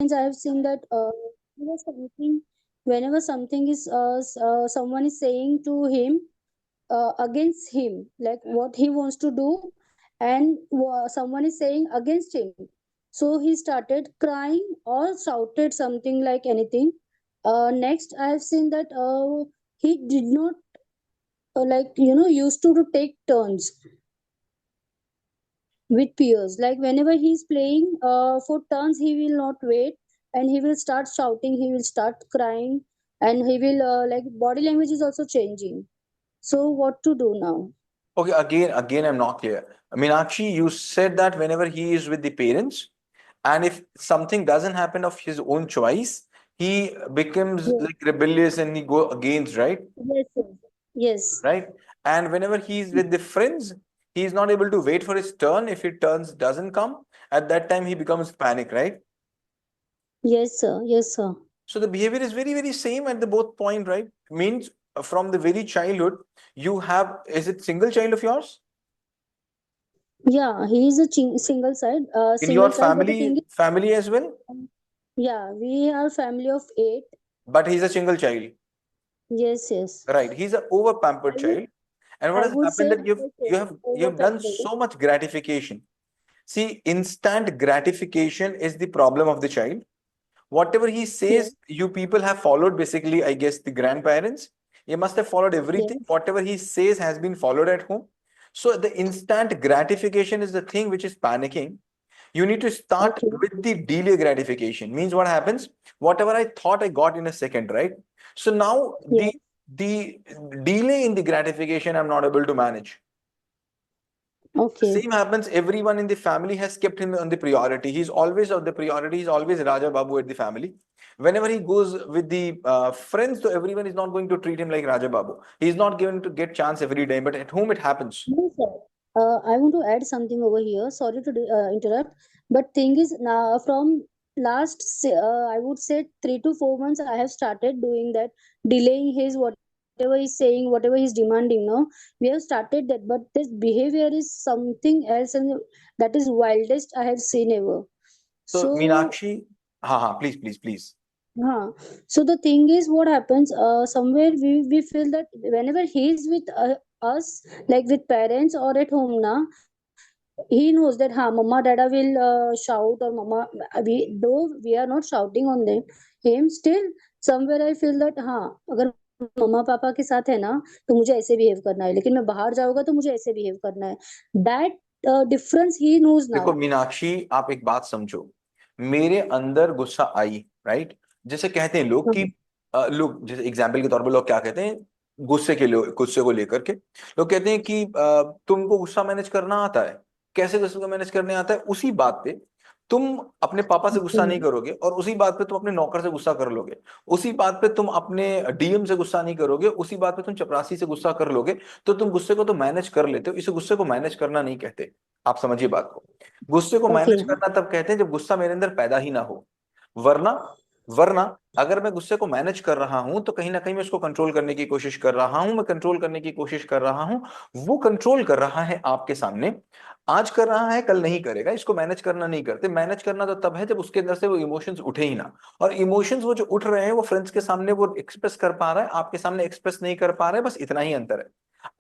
times I have seen that whenever something, whenever something is someone is saying to him against him, like what he wants to do, and someone is saying against him, so he started crying or shouted something like anything. Next, I have seen that he did not like used to take turns with peers. Like whenever he's playing for turns, he will not wait, and he will start shouting, he will start crying, and he will like body language is also changing. So what to do now? Okay, again, I'm not clear. Meenakshi, you said that whenever he is with the parents, and if something doesn't happen of his own choice, he becomes Yes, like rebellious and he go against, right? yes, yes, yes, Right? And whenever he's with the friends, he's not able to wait for his turn. If his turns doesn't come, at that time he becomes panic, right? yes, sir, yes, sir. So the behavior is very, very same at the both point, right? Means from the very childhood, you have, is it single child of yours? Yeah, he is a In your single child. But the thing family as well? is, yeah, we are family of eight. But he's a single child, Yes, yes. right? He's a over pampered I would, child. And what I has would happened say that you've done over. so much gratification. See, instant gratification is the problem of the child. Whatever he Yes, says, you people have followed basically, I guess, the grandparents. You must have followed yes, everything. Whatever he says has been followed at home. So the instant gratification is the thing which is panicking. You need to start okay, with the delay gratification. Means what happens? Whatever I thought I got in a second, right? So now yes, the delay in the gratification I'm not able to manage. The okay. same happens. Everyone in the family has kept him on the priority. He's always on the priority. He's always Raja Babu at the family. Whenever he goes with the friends, so everyone is not going to treat him like Raja Babu. He's not going to get chance every day. But at home, it happens. No, sir. I want to add something over here. Sorry to interrupt, but thing is now from I would say 3 to 4 months, I have started doing that, delaying his whatever he's saying, whatever he's demanding. No, we have started that, but this behavior is something else, and that is wildest I have seen ever. So, So Meenakshi, please, please, please. huh. So the thing is, what happens? Somewhere we feel that whenever he is with us, like with parents or at home, na, he knows that ha, mama, dada will shout, or mama, though we are not shouting on him, still somewhere I feel that हाँ, अगर मम्मा पापा के साथ है ना, तो मुझे ऐसे बिहेव करना है, लेकिन मैं बाहर जाऊंगा तो मुझे ऐसे बिहेव करना है. That difference he knows देखो now. मीनाक्षी, आप एक बात समझो. मेरे अंदर गुस्सा आई, राइट? जैसे कहते हैं लोग कि लोग जैसे एग्जाम्पल के तौर पर लोग क्या कहते हैं, गुस्से को लेकर के लोग कहते हैं कि तुमको गुस्सा मैनेज करना आता है. कैसे गुस्से को मैनेज करने आता है? उसी बात पे तुम अपने पापा से गुस्सा नहीं Okay. करोगे, और उसी बात पे तुम अपने नौकर से गुस्सा कर लोगे. उसी बात पे तुम अपने डीएम से गुस्सा नहीं करोगे, उसी बात पे तुम चपरासी से गुस्सा कर लोगे. तो तुम गुस्से को तो मैनेज कर लेते हो, इसे गुस्से को मैनेज करना नहीं कहते. आप समझिए बात को. गुस्से को मैनेज Okay. करना तब कहते हैं जब गुस्सा मेरे अंदर पैदा ही ना हो. वरना वरना अगर मैं गुस्से को मैनेज कर रहा हूं तो कहीं ना कहीं मैं उसको कंट्रोल करने की कोशिश कर रहा हूं. मैं कंट्रोल करने की कोशिश कर रहा हूं. वो कंट्रोल कर रहा है आपके सामने. आज कर रहा है, कल नहीं करेगा. इसको मैनेज करना नहीं करते. मैनेज करना तो तब है जब उसके अंदर से वो इमोशंस उठे ही ना. और इमोशंस वो जो उठ रहे हैं वो फ्रेंड्स के सामने वो एक्सप्रेस कर पा रहा है, आपके सामने एक्सप्रेस नहीं कर पा रहा है. बस इतना ही अंतर है.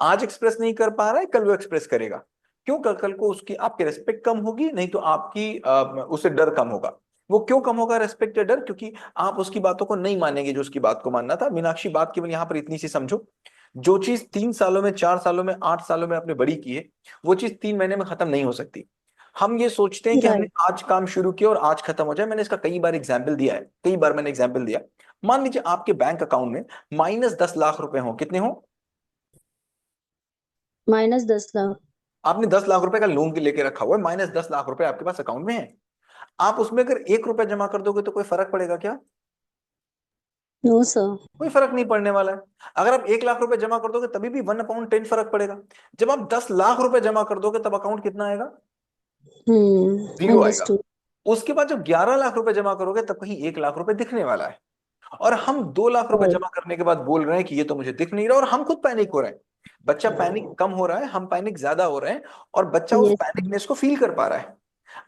आज एक्सप्रेस नहीं कर पा रहा है, कल वो एक्सप्रेस करेगा. क्यों? कल को उसकी आपकी रेस्पेक्ट कम होगी, नहीं तो आपकी उससे डर कम होगा. वो क्यों कम होगा रेस्पेक्ट या डर? क्योंकि आप उसकी बातों को नहीं मानेंगे जो उसकी बात को मानना था. मीनाक्षी, बात केवल यहां पर इतनी सी समझो. जो चीज 3 सालों में, 4 सालों में, 8 सालों में आपने बड़ी की है, वो चीज 3 महीने में खत्म नहीं हो सकती. हम ये सोचते हैं कि हमने Right. आज काम शुरू किया और आज खत्म हो जाए. मैंने इसका कई बार एग्जाम्पल दिया है, कई बार मैंने एग्जाम्पल दिया. मान लीजिए आपके बैंक अकाउंट में -10 लाख रुपए हो. कितने हो? -10 लाख. आपने 10 लाख रुपए का लोन के लेके रखा हुआ है. -10 लाख रुपए आपके पास अकाउंट में है. आप उसमें अगर 1 रुपया जमा कर दोगे तो कोई फर्क पड़ेगा क्या? No, sir. कोई फर्क नहीं पड़ने वाला है. अगर आप 1 लाख रुपए जमा कर दोगे तभी भी 1/10 फर्क पड़ेगा. जब आप 10 लाख रुपए जमा कर दोगे तब अकाउंट कितना आएगा? जीरो आएगा. Understood. उसके बाद जब 11 लाख रुपए जमा करोगे तब कहीं 1 लाख रुपए दिखने वाला है. और हम 2 लाख रुपए Right. जमा करने के बाद बोल रहे हैं कि ये तो मुझे दिख नहीं रहा, और हम खुद पैनिक हो रहे हैं. बच्चा पैनिक कम हो रहा है, हम पैनिक ज्यादा हो रहे हैं, और बच्चा उस Yes. पैनिकनेस को फील कर पा रहा है.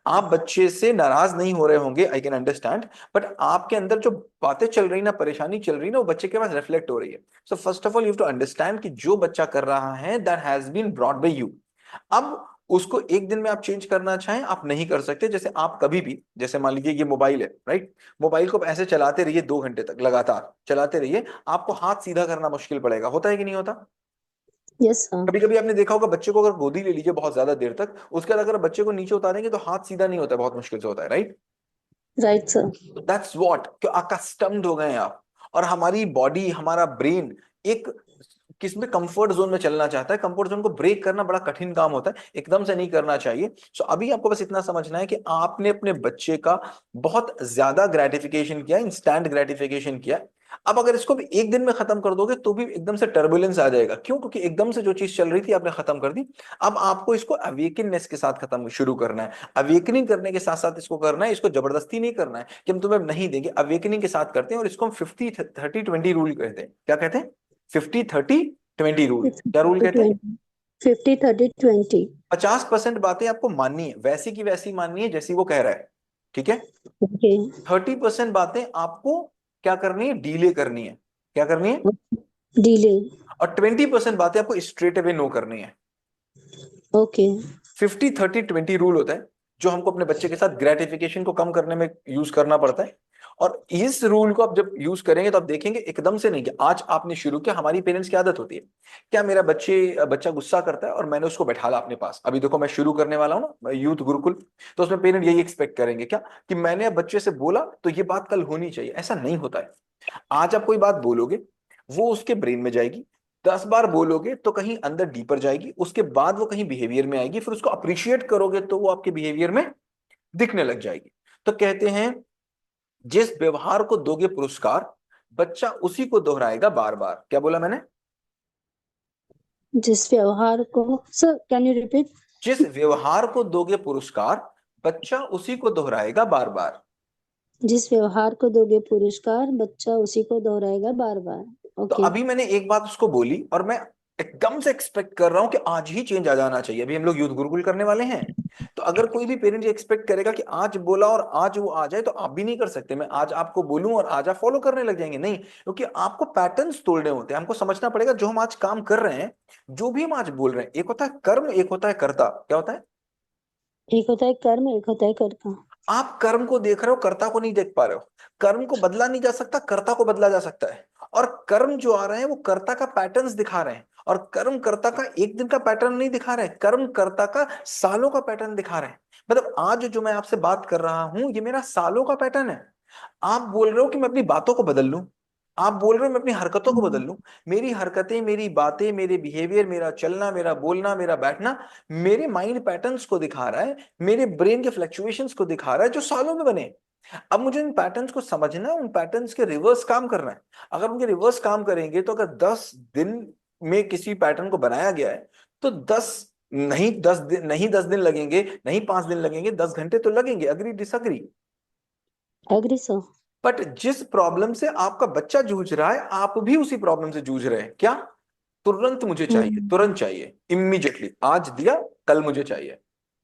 आप बच्चे से नाराज नहीं हो रहे होंगे, आई कैन अंडरस्टैंड, बट आपके अंदर जो बातें चल रही ना, परेशानी चल रही ना, वो बच्चे के पास रिफ्लेक्ट हो रही है। So first of all you have to understand कि जो बच्चा कर रहा है that has been brought by you. अब उसको एक दिन में आप चेंज करना चाहें, आप नहीं कर सकते। जैसे आप कभी भी, जैसे मान लीजिए ये मोबाइल है, राइट, मोबाइल को आप ऐसे चलाते रहिए 2 घंटे तक लगातार चलाते रहिए, आपको हाथ सीधा करना मुश्किल पड़ेगा, होता है कि नहीं होता? Yes, sir. कभी कभी आपने देखा होगा बच्चे को अगर गोदी ले लीजिए बहुत ज्यादा देर तक, उसके बाद अगर बच्चे को नीचे उतारेंगे तो हाथ सीधा नहीं होता है, बहुत मुश्किल से होता है, right? Right, sir. That's what, कि अकस्टम्ड हो गए हैं आप। और हमारी बॉडी, हमारा ब्रेन एक किसमें कंफर्ट जोन में चलना चाहता है। कंफर्ट जोन को ब्रेक करना बड़ा कठिन काम होता है, एकदम से नहीं करना चाहिए। सो अभी आपको बस इतना समझना है कि आपने अपने बच्चे का बहुत ज्यादा ग्रेटिफिकेशन किया, इंस्टेंट ग्रेटिफिकेशन किया। अब अगर इसको भी एक दिन में खत्म कर दोगे तो भी एकदम से टर्बुलेंस आ जाएगा। क्यों? क्योंकि एकदम से जो चीज चल रही थी आपने खत्म कर दी। अब आपको इसको अवेकननेस के साथ खत्म शुरू करना है। अवेकनिंग करने के साथ साथ इसको करना है, इसको जबरदस्ती नहीं करना है कि हम तुम्हें नहीं देंगे, अवेकनिंग के साथ करते हैं। और इसको हम 50-30-20 रूल कहते हैं। क्या कहते हैं? 50-30-20 रूल। क्या रूल कहते हैं? 50-30-20. 50-30-20. 50% बातें आपको माननी है, वैसी की वैसी माननी है जैसी वो कह रहा है, ठीक है? Okay. 30% बातें आपको क्या करनी है? डीले करनी है। क्या करनी है? Delay. और 20% बातें आपको स्ट्रेट अवे नो करनी है। Okay. 50-30-20 रूल होता है जो हमको अपने बच्चे के साथ ग्रेटिफिकेशन को कम करने में यूज करना पड़ता है। और इस रूल को आप जब यूज करेंगे तो आप देखेंगे एकदम से नहीं कि आज आपने शुरू किया। हमारी पेरेंट्स की आदत होती है, क्या मेरा बच्चा गुस्सा करता है और मैंने उसको बैठा ला अपने पास। अभी देखो मैं शुरू करने वाला हूं ना यूथ गुरुकुल, तो उसमें पेरेंट यही एक्सपेक्ट करेंगे क्या, कि मैंने अब बच्चे से बोला तो ये बात कल होनी चाहिए। ऐसा नहीं होता है। आज आप कोई बात बोलोगे, वो उसके ब्रेन में जाएगी, 10 बार बोलोगे तो कहीं अंदर डीपर जाएगी, उसके बाद वो कहीं बिहेवियर में आएगी, फिर उसको अप्रिशिएट करोगे तो वो आपके बिहेवियर में दिखने लग जाएगी। तो कहते हैं जिस व्यवहार को दोगे पुरस्कार, बच्चा उसी को दोहराएगा बार बार। क्या बोला मैंने? जिस व्यवहार को, सर कैन यू रिपीट? जिस व्यवहार को दोगे पुरस्कार, बच्चा उसी को दोहराएगा बार बार। जिस व्यवहार को दोगे पुरस्कार, बच्चा उसी को दोहराएगा बार बार. तो ओके. अभी मैंने एक बात उसको बोली और मैं एकदम से एक्सपेक्ट कर रहा हूं कि आज ही चेंज आ जाना चाहिए। अभी हम लोग यूथ गुरुकुल करने वाले हैं, तो अगर कोई भी पेरेंट ये एक्सपेक्ट करेगा कि आज बोला और आज वो आ जाए, तो आप भी नहीं कर सकते। मैं आज आपको बोलूं और आज आप फॉलो करने लग जाएंगे, नहीं। क्योंकि आपको पैटर्न्स तोड़ने होते हैं। हमको समझना पड़ेगा जो हम आज काम कर रहे हैं, जो भी हम आज बोल रहे हैं, एक होता है कर्म, एक होता है कर्ता। क्या होता है? एक होता है कर्म, एक होता है कर्ता. आप कर्म को देख रहे हो, कर्ता को नहीं देख पा रहे हो। कर्म को बदला नहीं जा सकता, कर्ता को बदला जा सकता है। और कर्म जो आ रहे हैं वो कर्ता का पैटर्न्स दिखा रहे हैं, और कर्म कर्ता का एक दिन का पैटर्न नहीं दिखा रहे हैं, कर्म कर्ता का सालों का पैटर्न दिखा रहे हैं। मतलब आज जो मैं आपसे बात कर रहा हूं ये मेरा सालों का पैटर्न है। आप बोल रहे हो कि मैं अपनी बातों को बदल लूं, आप बोल रहे हो मैं अपनी हरकतों को बदल लूं। मेरी हरकतें, मेरी बातें, मेरे बिहेवियर, मेरा चलना, मेरा बोलना, मेरा बैठना मेरे माइंड पैटर्न्स को दिखा रहा है, मेरे ब्रेन के फ्लक्चुएशंस को दिखा रहा है जो सालों में बने। अब मुझे इन पैटर्न्स को समझना है, उन पैटर्न्स के रिवर्स काम करना है। अगर उनके रिवर्स काम करेंगे तो अगर 10 दिन में किसी पैटर्न को बनाया गया है, तो 10 दिन नहीं, 10 दिन लगेंगे, नहीं 5 दिन लगेंगे, 10 घंटे तो लगेंगे। Agree disagree? Agree sir. But जिस प्रॉब्लम से आपका बच्चा जूझ रहा है, आप भी उसी प्रॉब्लम से जूझ रहे हैं। क्या? तुरंत मुझे चाहिए, तुरंत चाहिए, इमीडिएटली, आज दिया कल मुझे चाहिए,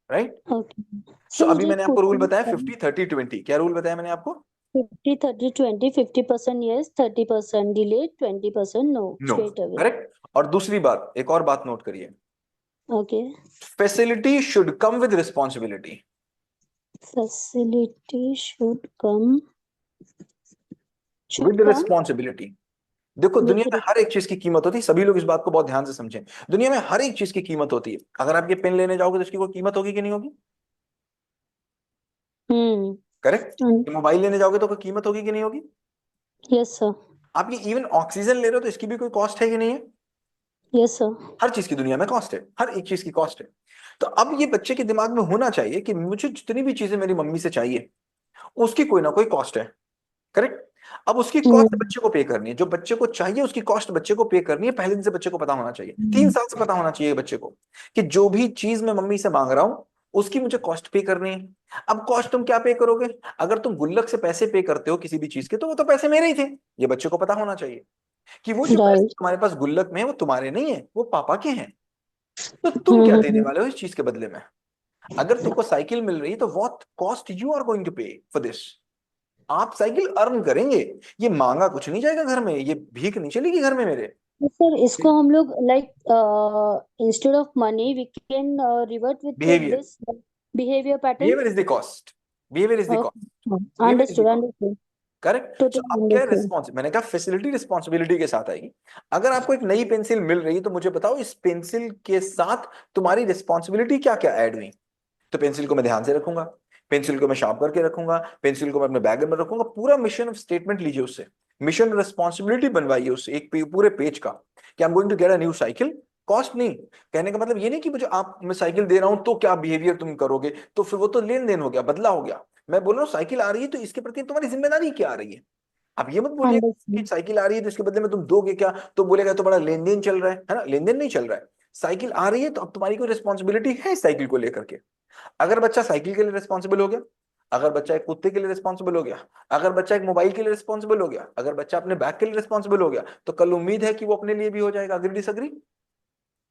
राइट? ओके. सो सर अभी मुझे एक मैंने आपको रूल बताया क्वेश्चन. 50-30-20। क्या रूल बताया मैंने आपको? 50-30-20. 50% yes, 30% delay, 20% no. No, Straight away. Correct. और दूसरी बात, एक और बात नोट करिए, okay. Facility should come with responsibility. Facility should come. Should with come responsibility. देखो दुनिया with में हर एक चीज की कीमत होती है, सभी लोग इस बात को बहुत ध्यान से समझें। दुनिया में हर एक चीज की कीमत होती है। अगर आप ये पेन लेने जाओगे तो इसकी कोई कीमत होगी कि नहीं होगी? हम्म. करेक्ट। मोबाइल लेने जाओगे तो कोई कीमत होगी कि नहीं होगी? Yes sir. आप ये इवन ऑक्सीजन ले रहे हो तो इसकी भी कोई कॉस्ट है कि नहीं है? Yes sir. हर चीज की दुनिया में कॉस्ट है, हर एक चीज की कॉस्ट है। तो अब ये बच्चे के दिमाग में होना चाहिए कि मुझे जितनी भी चीजें मेरी मम्मी से चाहिए उसकी कोई ना कोई कॉस्ट है। करेक्ट। अब उसकी कॉस्ट बच्चे को पे करनी है, जो बच्चे को चाहिए उसकी कॉस्ट बच्चे को पे करनी है। पहले दिन से बच्चे को पता होना चाहिए, 3 साल से पता होना चाहिए बच्चे को कि जो भी चीज मैं मम्मी से मांग रहा हूं उसकी मुझे कॉस्ट पे करनी है। अब कॉस्ट तुम क्या पे करोगे? अगर तुम गुल्लक से पैसे पे करते हो किसी भी चीज के, तो वो तो पैसे मेरे ही थे। ये बच्चे को पता होना चाहिए कि वो जो पैसे राइट. तुम्हारे पास गुल्लक में है वो तुम्हारे नहीं है, वो पापा के हैं। तो तुम क्या देने वाले हो इस चीज के बदले में? अगर तुमको साइकिल मिल रही है तो what cost you are going to pay for this. आप साइकिल अर्न करेंगे, ये मांगा कुछ नहीं जाएगा घर में, ये भीख नहीं चलेगी घर में मेरे। तो सर इसको हम लोग like instead of money we can revert with behaviour, this behaviour pattern. Behaviour is the cost, behaviour is the cost, behaviour is the understood cost. Understood correct. So totally अब क्या अंडरस्टूड। रिस्पॉन्स, मैंने कहा facility responsibility के साथ आएगी। अगर आपको एक नई पेंसिल मिल रही है तो मुझे बताओ इस पेंसिल के साथ तुम्हारी रिस्पॉन्सिबिलिटी क्या क्या ऐड हुई। तो पेंसिल को मैं ध्यान से रखूंगा, पेंसिल को मैं शार्प करके रखूंगा, पेंसिल को मैं अपने बैग में रखूंगा, पूरा मिशन ऑफ स्टेटमेंट लीजिए उससे, मिशन रिस्पॉन्सिबिलिटी बनवाइए उससे एक पूरे पेज का कि I am going to get a new cycle. Cost नहीं, कहने का मतलब ये नहीं कि मुझे आप मैं साइकिल दे रहा हूं तो क्या बिहेवियर तुम करोगे, तो फिर वो तो लेन देन हो गया, बदला हो गया। मैं बोल रहा हूँ साइकिल आ रही है तो इसके प्रति तुम्हारी जिम्मेदारी क्या आ रही है। आप ये मत बोलिए कि अंडरस्टूड साइकिल आ रही है तो इसके बदले में तुम दोगे क्या, तो बोलेगा तो बड़ा लेन देन चल रहा है ना, लेन देन नहीं चल रहा है। साइकिल आ रही है तो अब तुम्हारी कोई रिस्पॉन्सिबिलिटी है इस साइकिल को लेकर के। अगर बच्चा साइकिल के लिए रिस्पॉन्सिबल हो गया, अगर बच्चा एक कुत्ते के लिए रिस्पॉन्सिबल हो गया, अगर बच्चा एक मोबाइल के लिए रिस्पॉन्सिबल हो गया, अगर बच्चा अपने बैग के लिए रिस्पॉन्सिबल हो गया, तो कल उम्मीद है कि वो अपने लिए भी हो जाएगा। Agree disagree?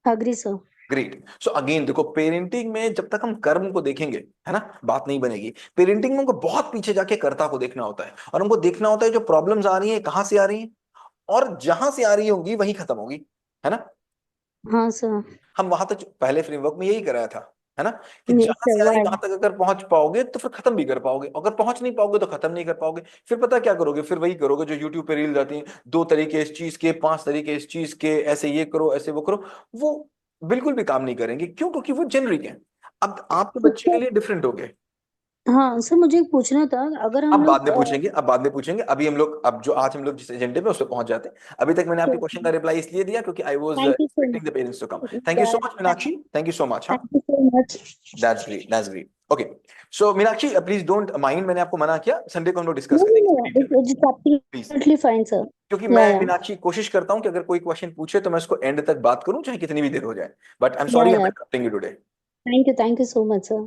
Agree sir. Great. So again देखो, पेरेंटिंग में जब तक हम कर्म को देखेंगे है ना, बात नहीं बनेगी। पेरेंटिंग में हमको बहुत पीछे जाके कर्ता को देखना होता है, और हमको देखना होता है जो प्रॉब्लम्स आ रही हैं कहां से आ रही हैं, और जहां से आ रही होंगी वहीं खत्म होगी, है ना। हाँ सर। हम वहां तक पहले फ्रेमवर्क में यही कराया था, है ना, कि यस जहां सर से आ रही वाई। वहां तक अगर पहुंच पाओगे तो फिर खत्म भी कर पाओगे, अगर पहुंच नहीं पाओगे तो खत्म नहीं कर पाओगे। फिर पता क्या करोगे, फिर वही करोगे जो यूट्यूब पे रील आती हैं, 2 तरीके इस चीज के, 5 तरीके इस चीज के, ऐसे ये करो ऐसे वो करो। वो बिल्कुल भी काम नहीं करेंगे, क्यों? क्योंकि वो जेनरिक है। अब आपके तो बच्चे के लिए डिफरेंट हो गए। हाँ सर मुझे पूछना था अगर अब हम बाद लोग में पूछेंगे, अब बाद में पूछेंगे, अभी हम लोग, अब जो आज हम लोग जिस एजेंडे पे उस पर पहुंच जाते हैं। अभी तक मैंने आपके क्वेश्चन का रिप्लाई इसलिए दिया क्योंकि I was thank you so expecting the parents to come. Thank you so much much. Meenakshi, thank you so much. हाँ, thank you so much. That's great, that's great. Okay, so Meenakshi please don't mind, मैंने आपको मना किया, Sunday को हम लोग discuss no no करेंगे no इसको डिटेल में, it's please. Absolutely fine sir. क्योंकि या मैं या मीनाक्षी कोशिश करता हूँ कि अगर कोई क्वेश्चन पूछे तो मैं उसको एंड तक बात करूं, चाहे कितनी भी देर हो जाए। But I am sorry, I am या interrupting you today. Thank you so much sir.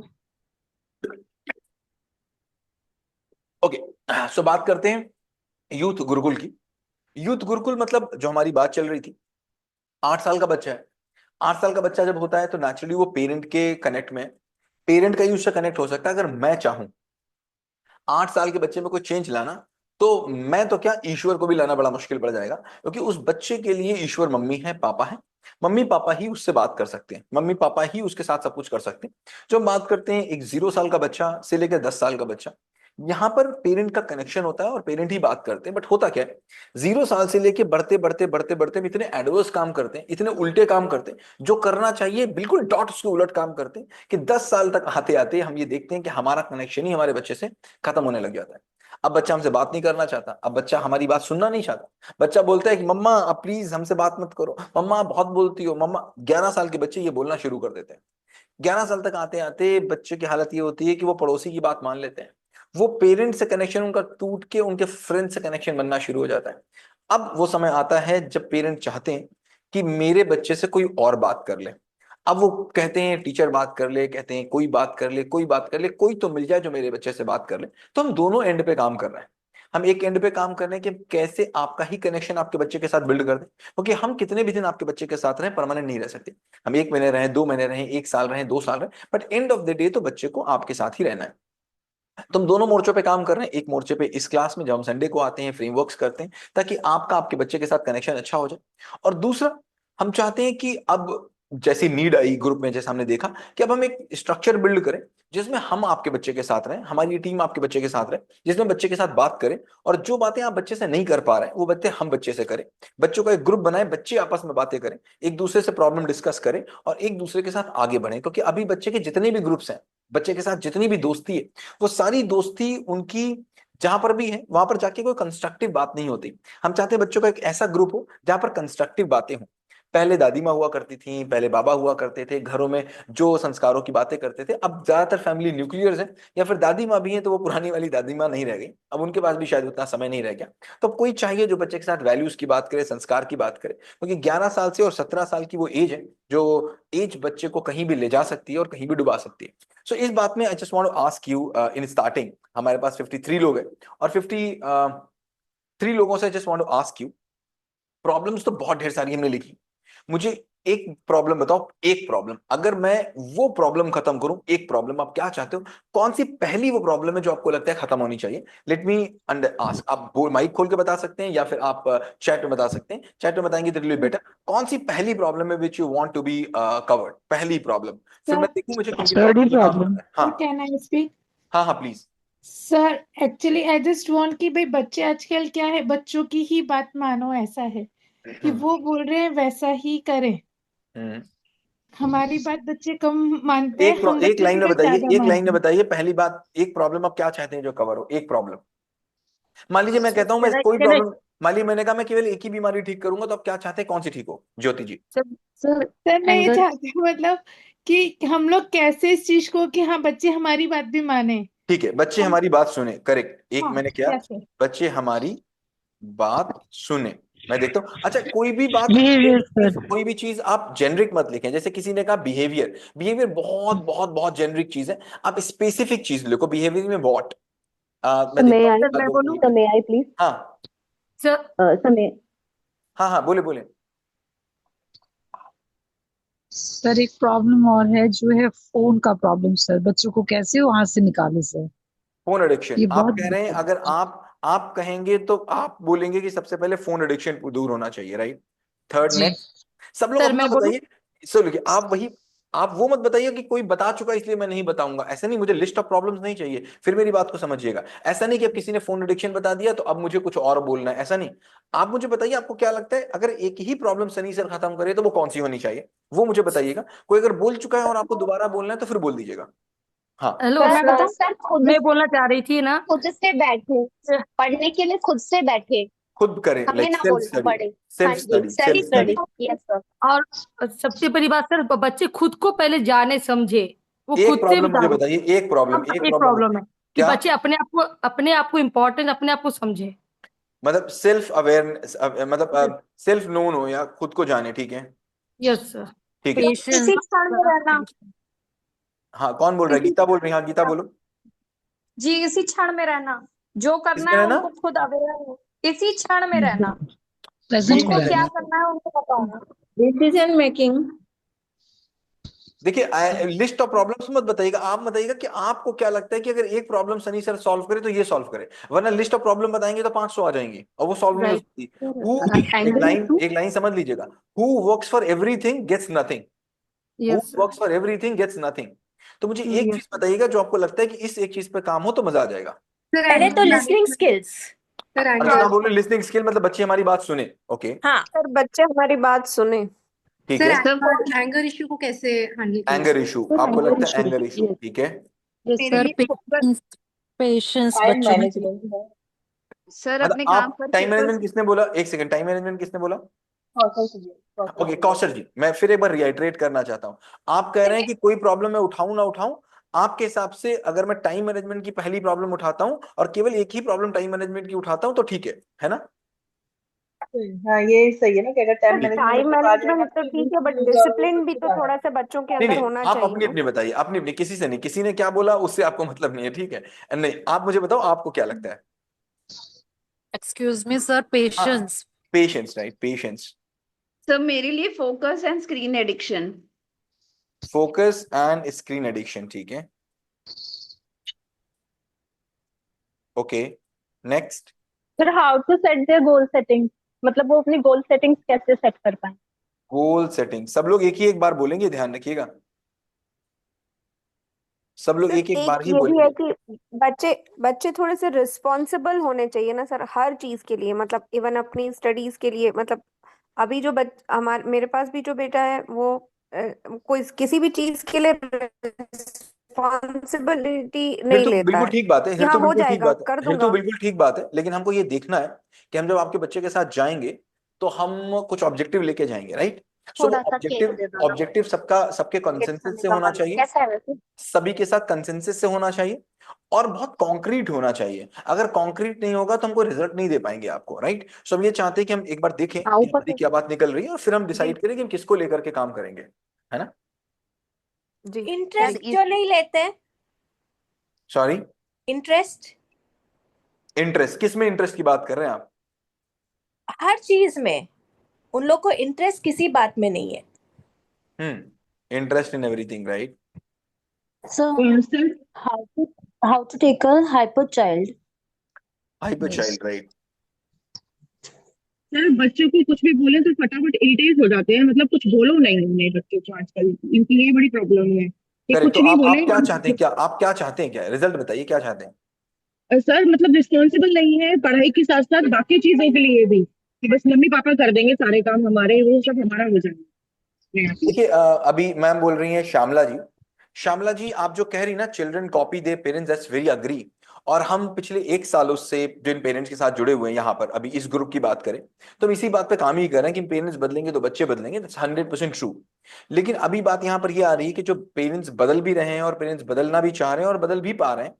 Okay, so बात करते हैं यूथ गुरुकुल की। यूथ गुरुकुल मतलब जो हमारी बात चल रही थी, 8 साल का बच्चा है। 8 साल का बच्चा जब होता है तो नेचुरली वो पेरेंट के कनेक्ट में, पेरेंट का ही उससे कनेक्ट हो सकता है। अगर मैं चाहूं 8 साल के बच्चे में कोई चेंज लाना, तो मैं तो क्या, ईश्वर को भी लाना बड़ा मुश्किल पड़ जाएगा, क्योंकि उस बच्चे के लिए ईश्वर मम्मी है, पापा है। मम्मी पापा ही उससे बात कर सकते हैं, मम्मी पापा ही उसके साथ सब कुछ कर सकते हैं। जो हम बात करते हैं एक 0 साल का बच्चा से लेकर 10 साल का बच्चा, यहाँ पर पेरेंट का कनेक्शन होता है और पेरेंट ही बात करते हैं। बट होता क्या है, 0 साल से लेके बढ़ते बढ़ते बढ़ते बढ़ते हम इतने एडवर्स काम करते हैं, इतने उल्टे काम करते हैं, जो करना चाहिए बिल्कुल डॉट उसके उलट काम करते हैं, कि 10 साल तक आते आते हम ये देखते हैं कि हमारा कनेक्शन ही हमारे बच्चे से खत्म होने लग जाता है। अब बच्चा हमसे बात नहीं करना चाहता, अब बच्चा हमारी बात सुनना नहीं चाहता। बच्चा बोलता है कि मम्मा आप प्लीज हमसे बात मत करो, मम्मा आप बहुत बोलती हो मम्मा। 11 साल के बच्चे ये बोलना शुरू कर देते हैं। 11 साल तक आते आते बच्चे की हालत ये होती है कि वो पड़ोसी की बात मान लेते हैं। वो पेरेंट से कनेक्शन उनका टूट के उनके फ्रेंड से कनेक्शन बनना शुरू हो जाता है। अब वो समय आता है जब पेरेंट चाहते हैं कि मेरे बच्चे से कोई और बात कर ले। अब वो कहते हैं टीचर बात कर ले, कहते हैं कोई बात कर ले, कोई बात कर ले, कोई तो मिल जाए जो मेरे बच्चे से बात कर ले। तो हम दोनों एंड पे काम कर रहे हैं। हम एक एंड पे काम कर रहे हैं कि कैसे आपका ही कनेक्शन आपके बच्चे के साथ बिल्ड कर दें, क्योंकि हम कितने भी दिन आपके बच्चे के साथ रहें, परमानेंट नहीं रह सकते। हम 1 महीने रहें, 2 महीने रहें, 1 साल रहें, 2 साल रहें, but end of the day तो बच्चे को आपके साथ ही रहना है। तुम दोनों मोर्चों पे काम कर रहे हैं। एक मोर्चे पे इस क्लास में जब हम संडे को आते हैं फ्रेमवर्क्स करते हैं, ताकि आपका आपके बच्चे के साथ कनेक्शन अच्छा हो जाए। और दूसरा, हम चाहते हैं कि अब जैसी नीड आई ग्रुप में, जैसे हमने देखा कि अब हम एक स्ट्रक्चर बिल्ड करें जिसमें हम आपके बच्चे के साथ रहें, हमारी टीम आपके बच्चे के साथ रहे, जिसमें बच्चे के साथ बात करें, और जो बातें आप बच्चे से नहीं कर पा रहे हैं वो बातें हम बच्चे से करें। बच्चों का एक ग्रुप बनाए, बच्चे आपस में बातें करें, एक दूसरे से प्रॉब्लम डिस्कस करें, और एक दूसरे के साथ आगे बढ़े। क्योंकि अभी बच्चे के जितने भी ग्रुप्स हैं, बच्चे के साथ जितनी भी दोस्ती है, वो सारी दोस्ती उनकी जहां पर भी है वहां पर जाके कोई कंस्ट्रक्टिव बात नहीं होती। हम चाहते हैं बच्चों का एक ऐसा ग्रुप हो जहां पर कंस्ट्रक्टिव बातें हों। पहले दादी माँ हुआ करती थी, पहले बाबा हुआ करते थे घरों में, जो संस्कारों की बातें करते थे। अब ज्यादातर फैमिली न्यूक्लियर्स हैं, या फिर दादी माँ भी हैं तो वो पुरानी वाली दादी माँ नहीं रह गई, अब उनके पास भी शायद उतना समय नहीं रह गया। तो अब कोई चाहिए जो बच्चे के साथ वैल्यूज की बात करे, संस्कार की बात करे, क्योंकि 11 साल से और 17 साल की वो एज है जो एज बच्चे को कहीं भी ले जा सकती है और कहीं भी डुबा सकती है। सो इस बात में I just want to ask you, in starting हमारे पास 53 लोग हैं, और 53 लोगों से just want to ask you, problems तो बहुत ढेर सारी हमने लिखी। मुझे एक प्रॉब्लम बताओ, एक प्रॉब्लम, अगर मैं वो प्रॉब्लम खत्म करूं, एक प्रॉब्लम आप क्या चाहते हो, कौन सी पहली वो प्रॉब्लम है जो आपको लगता है खत्म होनी चाहिए? लेट मी अंडर आस्क, आप माइक खोल के बता सकते हैं या फिर आप चैट में बता सकते हैं, चैट में बताएंगे तो बेटर। कौन सी पहली प्रॉब्लम है which you want to be covered, पहली प्रॉब्लम, फिर मैं देखूं मुझे किन किन Study प्रॉब्लम पे काम problem. करना है। हाँ कैन आई स्पीक? हाँ हाँ please. Sir actually I just want कि भाई बच्चे आजकल क्या है, बच्चों की ही बात मानो, ऐसा है कि वो बोल रहे हैं वैसा ही करें। हमारी बात बच्चे कम मानते हैं, हम एक बच्चों लाइन की में बात बताइए, ज्यादा एक लाइन में मानते हैं। बताइए पहली बात, एक प्रॉब्लम आप क्या चाहते हैं जो कवर हो, एक प्रॉब्लम। मान लीजिए मैं कहता हूं मैं कोई can I प्रॉब्लम, मान लीजिए मैंने कहा मैं केवल एक ही बीमारी ठीक करूंगा, तो आप क्या चाहते हैं, कौन सी ठीक हो ज्योति जी? sir, sir, सर मैं ये anger, चाहती हूँ मतलब कि हम लोग कैसे इस चीज को कि हाँ बच्चे हमारी बात भी माने। ठीक है, बच्चे हम हमारी बात सुने, करेक्ट, एक हाँ मैंने क्या, कैसे? बच्चे हमारी बात सुने। मैं देखता हूँ, अच्छा कोई भी बात, Behavior, sir. कोई भी चीज आप जेनरिक मत लिखें, जैसे किसी ने कहा बिहेवियर, बिहेवियर बहुत बहुत बहुत जेनरिक चीज है, आप स्पेसिफिक चीज लिखो, बिहेवियर में व्हाट। मैं may देखता I, हूँ sir, लोग sir, may I please? हाँ Sir, sir, may, हाँ हाँ बोले बोले। सर एक प्रॉब्लम और है जो है फोन का प्रॉब्लम सर, बच्चों को कैसे वहां से निकाले सर, फोन एडिक्शन ये आप बहुत कह रहे हैं, अगर आप कहेंगे तो आप बोलेंगे कि सबसे पहले फोन एडिक्शन दूर होना चाहिए, राइट? थर्ड जी। नेक्स्ट, सब लोग सर अपना मैं बोलूं? बताइए। सुनिए आप वही, आप वो मत बताइए कि कोई बता चुका इसलिए मैं नहीं बताऊंगा, ऐसा नहीं, मुझे लिस्ट ऑफ प्रॉब्लम्स नहीं चाहिए, फिर मेरी बात को समझिएगा। ऐसा नहीं कि अब किसी ने फोन एडिक्शन बता दिया तो अब मुझे कुछ और बोलना है, ऐसा नहीं। आप मुझे बताइए आपको क्या लगता है, अगर एक ही प्रॉब्लम सनी सर खत्म करे तो वो कौन सी होनी चाहिए, वो मुझे बताइएगा। कोई अगर बोल चुका है और आपको दोबारा बोलना है तो फिर बोल दीजिएगा। हाँ हेलो सर मैं सर, बताऊं? सर खुद मैं बोलना चाह रही थी ना, खुद से बैठे, पढ़ने के लिए खुद से बैठे, खुद करें, हमें लाइक ना सेल्फ बोलना स्टडी, पड़े। हाँ सेल्फ जी, study, self self study. Study, yes sir. और सबसे बड़ी बात सर, बच्चे खुद को पहले जाने समझे, वो एक खुद से प्रॉब्लम मुझे बताओ। बताइए, एक प्रॉब्लम, हम एक एक प्रॉब्लम प्रॉब्लम बताइए। है कि क्या बच्चे अपने आप को इम्पोर्टेंट, अपने आप को समझे। मतलब सेल्फ अवेयरनेस, मतलब सेल्फ नोन हो या खुद को जाने, ठीक है यस सर। ठीक है। इसी क्षण में रहना हाँ कौन बोल रहा है, गीता बोल रही है, हाँ गीता बोलो। जी, इसी क्षण में रहना, जो करना किसमें है है ना? उनको खुद अवेयर हो, इसी क्षण में रहना, प्रेजेंट में उनको क्या रहना। करना है उनको बताना। Decision making. देखिए लिस्ट ऑफ प्रॉब्लम्स मत बताइएगा, आप बताइएगा कि आपको क्या लगता है कि अगर एक प्रॉब्लम सनी सर सॉल्व करे तो ये सॉल्व करे, वरना लिस्ट ऑफ प्रॉब्लम बताएंगे तो 500 आ जाएंगी और वो सॉल्व नहीं हो राइट। सकती। एक लाइन समझ लीजिएगा, who works for everything gets nothing, who yes works for everything gets nothing. तो मुझे एक यस चीज बताइएगा जो आपको लगता है कि इस एक चीज पे काम हो तो मजा आ जाएगा। पहले तो लिसनिंग स्किल्स। अर्चना बोल रही लिसनिंग स्किल, मतलब बच्चे हमारी बात सुने, ओके हाँ सर बच्चे हमारी बात सुने। ठीक है। एंगर इश्यू को कैसे हैंडल किया एंगर जाए? इशू, आपको लगता है एंगर इशू, ठीक है। मेरे सर लिए फोकस पेशेंस, पेशेंस टाइम बच्चों में मैनेजमेंट है। सर मतलब अपने काम आप पर टाइम फोकस। मैनेजमेंट किसने बोला, एक सेकंड, टाइम मैनेजमेंट किसने बोला? कौशल ओके जी। कौशल जी, मैं फिर एक बार रिआइटरेट करना चाहता हूं। आप कह रहे हैं कि कोई प्रॉब्लम मैं उठाऊं ना उठाऊं, आपके हिसाब से अगर मैं टाइम मैनेजमेंट की पहली प्रॉब्लम उठाता हूं और केवल एक ही प्रॉब्लम टाइम मैनेजमेंट की उठाता हूं तो ठीक है ना? हाँ ये सही है ना कि अगर टाइम मैनेजमेंट टाइम मतलब आ जाएगा मैनेजमेंट तो तो ठीक है, बट यूज और वो डिसिप्लिन भी सबसे तो ज्यादा। थोड़ा सा बच्चों के नहीं अंदर नहीं, होना आप चाहिए अपनी ना। अपनी बताइए, अपनी अपनी, किसी से नहीं, किसी ने क्या बोला उससे आपको मतलब नहीं है, ठीक है? नहीं, आप मुझे बताओ आपको क्या लगता है। एक्सक्यूज मी सर, हाँ patience. Patience, right, patience, sir मेरे लिए focus and screen addiction. Focus and screen addiction, ठीक है, ओके नेक्स्ट। फिर how to set their goal setting, मतलब वो अपनी गोल सेटिंग्स कैसे सेट कर पाए। गोल सेटिंग, सब लोग एक ही एक बार बोलेंगे, ध्यान रखिएगा, सब लोग सर एक एक एक बार ही ये भी है बोलेंगे। कि बच्चे बच्चे थोड़े से रिस्पॉन्सिबल होने चाहिए ना सर, हर चीज के लिए, मतलब इवन अपनी स्टडीज के लिए। मतलब अभी जो हमारे मेरे पास भी जो बेटा है वो कोई किसी भी चीज के लिए रिस्पॉन्सिबिलिटी फिर नहीं तो लेता बिल्कुल है ठीक बात है, कि फिर हाँ तो हो बिल्कुल ठीक जाएगा बात है, कर फिर तो दूंगा। बिल्कुल ठीक बात है, लेकिन हमको ये देखना है कि हम जब आपके बच्चे के साथ जाएंगे तो हम कुछ ऑब्जेक्टिव लेके जाएंगे, राइट? सो वो थोड़ा सा केक ऑब्जेक्टिव, दे दो ना, ऑब्जेक्टिव सबका, सबके केक कंसेंसस खाने से का होना मन चाहिए, कैसा है वैसे। सभी के साथ कंसेंसस से होना चाहिए और बहुत कॉन्क्रीट होना चाहिए। अगर कॉन्क्रीट नहीं होगा तो हमको रिजल्ट नहीं दे पाएंगे आपको, राइट? सो हम ये चाहते हैं कि हम एक बार देखें हाँ कि ऊपर हमारी से क्या बात निकल रही है और फिर हम जी डिसाइड करें कि हम किसको लेकर के काम करेंगे, है ना? जी इंटरेस्ट जी क्यों नहीं लेते। सॉरी, इंटरेस्ट इंटरेस्ट किस में, इंटरेस्ट की बात कर रहे हैं आप? हर चीज में, उन लोग को इंटरेस्ट किसी बात में नहीं है। Interest in everything, right? So how to take a hyper child? Hyper Yes. child, right? Sir बच्चों को कुछ भी बोले तो फटाफट इरिटेट हो जाते हैं, मतलब कुछ बोलो नहीं उन्हें, बच्चों को आजकल इनकी ये बड़ी प्रॉब्लम है कि करेक्ट। कुछ तो भी आप बोले। क्या चाहते हैं, क्या रिजल्ट बताइए, क्या चाहते हैं? सर मतलब रिस्पॉन्सिबल नहीं है पढ़ाई के साथ साथ बाकी चीजों के लिए भी, कि बस मम्मी पापा कर देंगे सारे काम हमारे, वो सब हमारा हो जाएगा। देखिए अभी मैम बोल रही हैं श्यामला जी आप जो कह रही ना children copy they parents, that's very agree. और हम पिछले 1 साल से जिन पेरेंट्स के साथ जुड़े हुए हैं यहाँ पर, अभी इस ग्रुप की बात करें तो हम इसी बात पे काम ही कर रहे हैं कि पेरेंट्स बदलेंगे तो बच्चे बदलेंगे, दैट्स 100% ट्रू। लेकिन अभी बात यहाँ पर ये आ रही है कि जो पेरेंट्स बदल भी रहे हैं और पेरेंट्स बदलना भी चाह रहे हैं और बदल भी पा रहे हैं,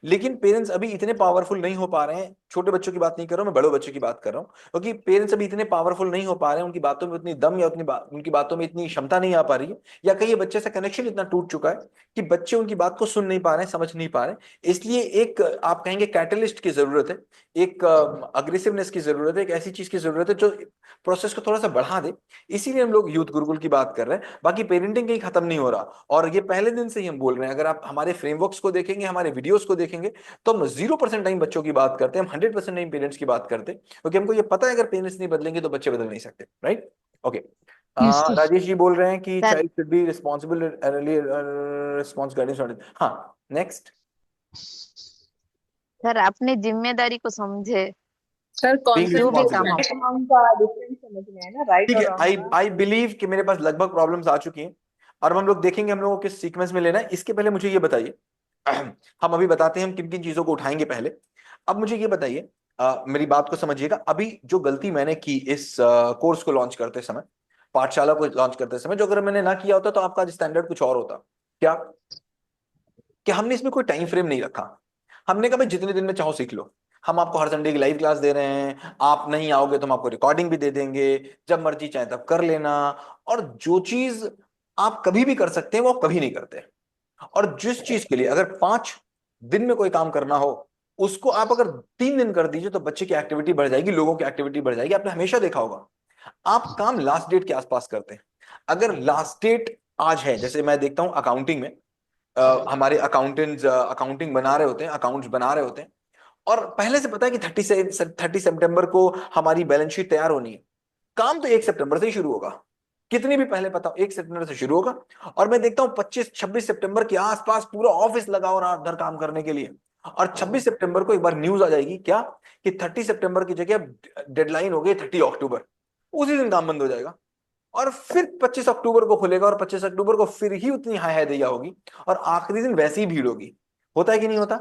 लेकिन पेरेंट्स अभी इतने पावरफुल नहीं हो पा रहे हैं। छोटे बच्चों की बात नहीं कर रहा हूं मैं, बड़े बच्चों की बात कर रहा हूं, क्योंकि पेरेंट्स अभी इतने पावरफुल नहीं हो पा रहे हैं, उनकी बातों में उतनी दम या उनकी बातों में इतनी क्षमता नहीं आ पा रही है, या कहीं बच्चे से कनेक्शन इतना टूट चुका है कि बच्चे उनकी बात को सुन नहीं पा रहे हैं, समझ नहीं पा रहे हैं। इसलिए एक आप कहेंगे कैटलिस्ट की जरूरत है, एक अग्रेसिवनेस की जरूरत है, एक ऐसी चीज की जरूरत है जो प्रोसेस को थोड़ा सा बढ़ा दे। इसीलिए हम लोग यूथ गुरुकुल की बात कर रहे हैं, बाकी पेरेंटिंग कहीं खत्म नहीं हो रहा। और ये पहले दिन से ही हम बोल रहे हैं, अगर आप हमारे फ्रेमवर्क्स को देखेंगे, हमारे वीडियोस को देखेंगे, तो हम 0% टाइम बच्चों की बात करते हैं, हम 100% टाइम पेरेंट्स की बात करते हैं, क्योंकि हमको ये पता है अगर पेरेंट्स नहीं बदलेंगे तो बच्चे बदल नहीं सकते, राइट? ओके। राजेश जी बोल रहे हैं कि Sir. Child should be responsible early response guidance. हाँ नेक्स्ट। सर अपनी जिम्मेदारी को समझे, सर जो भी काम हो। का डिफरेंस समझ में है ना, राइट ठीक और है, रॉन्ग। आई बिलीव कि मेरे पास लगभग प्रॉब्लम्स आ चुकी हैं और हम लोग देखेंगे हम लोगों को किस सीक्वेंस में लेना है। इसके पहले मुझे ये बताइए हम अभी बताते हैं हम किन किन चीजों को उठाएंगे पहले। अब मुझे ये बताइए, मेरी बात को समझिएगा, अभी जो गलती मैंने की इस कोर्स को लॉन्च करते समय, पाठशाला को लॉन्च करते समय, जो अगर मैंने ना किया होता तो आपका स्टैंडर्ड कुछ और होता। क्या कि हमने इसमें कोई टाइम फ्रेम नहीं रखा। हमने कहा भाई जितने दिन में चाहो सीख लो, हम आपको हर संडे की लाइव क्लास दे रहे हैं, आप नहीं आओगे तो हम आपको रिकॉर्डिंग भी दे देंगे, जब मर्जी चाहे तब कर लेना। और जो चीज आप कभी भी कर सकते हैं वो आप कभी नहीं करते। और जिस चीज के लिए अगर 5 दिन में कोई काम करना हो, उसको आप अगर 3 दिन कर दीजिए तो बच्चे की एक्टिविटी बढ़ जाएगी, लोगों की एक्टिविटी बढ़ जाएगी। आपने हमेशा देखा होगा आप काम लास्ट डेट के आसपास करते हैं। अगर लास्ट डेट आज है, जैसे मैं देखता हूं अकाउंटिंग में, हमारे अकाउंटेंट्स अकाउंटिंग बना रहे होते हैं, अकाउंट्स बना रहे होते हैं, और पहले से पता है कि 30 सितंबर को हमारी बैलेंस शीट तैयार होनी है। काम तो 1 सितंबर से ही शुरू होगा, कितनी भी पहले पता हो 1 सितंबर से शुरू होगा। और मैं देखता हूं 25-26 सितंबर के आसपास पूरा ऑफिस लगा हो रहा है उधर काम करने के लिए, और 26 सितंबर को एक बार न्यूज आ जाएगी क्या कि 30 सितंबर की जगह डेडलाइन हो गई 30 अक्टूबर, उसी दिन काम बंद हो जाएगा। और फिर 25 अक्टूबर को खुलेगा और 25 अक्टूबर को फिर ही उतनी हाय हाय दैया होगी, और आखिरी दिन वैसी ही भीड़ होगी। होता है कि नहीं होता?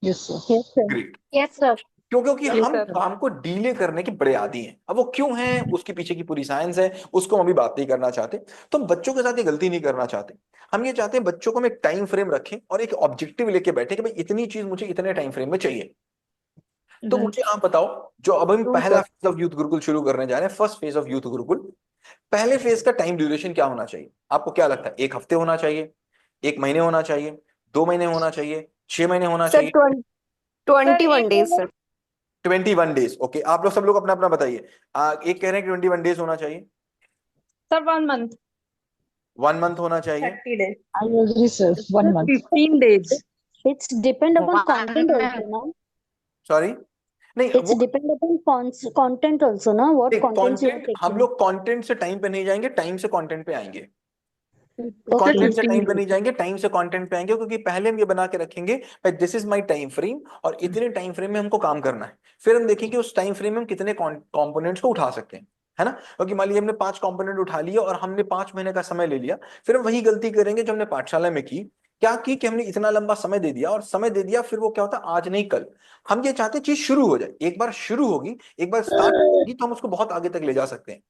Yes sir. Great. Yes sir. क्योंकि Yes, हम sir. काम को डीले करने के बड़े आदी हैं। अब वो क्यों है, उसके पीछे की पूरी साइंस है, उसको हम अभी बात नहीं करना चाहते। तो हम बच्चों के साथ ये गलती नहीं करना चाहते। हम ये चाहते हैं बच्चों को हम एक टाइम फ्रेम रखें और एक ऑब्जेक्टिव लेके बैठे कि भाई इतनी चीज मुझे इतने टाइम फ्रेम में चाहिए। तो मुझे आप बताओ, जो अब हम पहला फेज ऑफ यूथ गुरुकुल शुरू करने जा रहे हैं, first phase of youth Gurukul, पहले फेज का टाइम ड्यूरेशन क्या होना चाहिए? आपको क्या लगता है? 1 हफ्ते होना चाहिए, 1 महीने होना चाहिए, 2 महीने होना चाहिए, 6 महीने होना सर चाहिए? 21 डेज सर। 21 डेज। ओके, आप लोग सब लोग अपना अपना बताइए। एक कह रहे हैं कि 21 डेज होना चाहिए, सर 1 मंथ। 1 मंथ होना चाहिए। 30 days। I agree, sir. 1 month. 15 days. It's depend upon 1 content also, month. na? Sorry नहीं, It's depend upon content also, na? What contents you are content हम taking. लोग कंटेंट से time पे नहीं जाएंगे, time से कंटेंट पे आएंगे। Okay. कंटेंट से टाइम पे नहीं जाएंगे, टाइम से कंटेंट पे आएंगे, क्योंकि पहले हम ये बना के रखेंगे this is my time frame और इतने टाइम फ्रेम में हमको काम करना है। फिर हम देखेंगे उस टाइम फ्रेम में हम कितने कंपोनेंट्स को उठा सकते हैं, है ना? क्योंकि मान लीजिए हमने 5 कंपोनेंट उठा लिया और हमने 5 महीने का समय ले लिया, फिर हम वही गलती करेंगे जो हमने पाठशाला में की। क्या की कि हमने इतना लंबा समय दे दिया, और समय दे दिया फिर वो क्या होता है, आज नहीं कल। हम ये चाहते हैं चीज शुरू हो जाए, एक बार शुरू होगी, एक बार स्टार्ट होगी तो हम उसको बहुत आगे तक ले जा सकते हैं।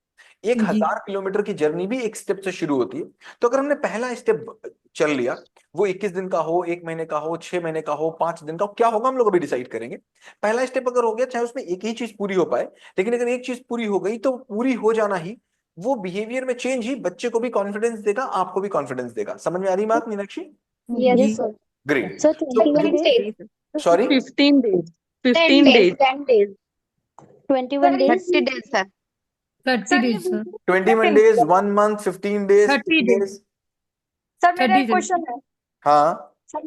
1000 किलोमीटर की जर्नी भी एक स्टेप से शुरू होती है। तो अगर हमने पहला स्टेप चल लिया, वो 21 दिन का हो, 1 महीने का हो, 6 महीने का हो, 5 दिन का हो, क्या होगा हम लोग अभी डिसाइड करेंगे। पहला स्टेप अगर हो गया, चाहे उसमें एक ही चीज पूरी हो पाए, लेकिन अगर एक चीज पूरी हो गई तो पूरी हो जाना ही वो बिहेवियर में चेंज ही बच्चे को भी कॉन्फिडेंस देगा, आपको भी कॉन्फिडेंस देगा। समझ में आ रही बात Meenakshi? Yes, sir. Great. Sir, 21 days. Sorry 15 days. 10 days। 10 days। 21 days. 30 days, sir. 30 sir ये days sir. 21 days, 1 month, 15 days, 30 10 days? Sir मेरा 30 एक days. क्वेश्चन है हाँ, सर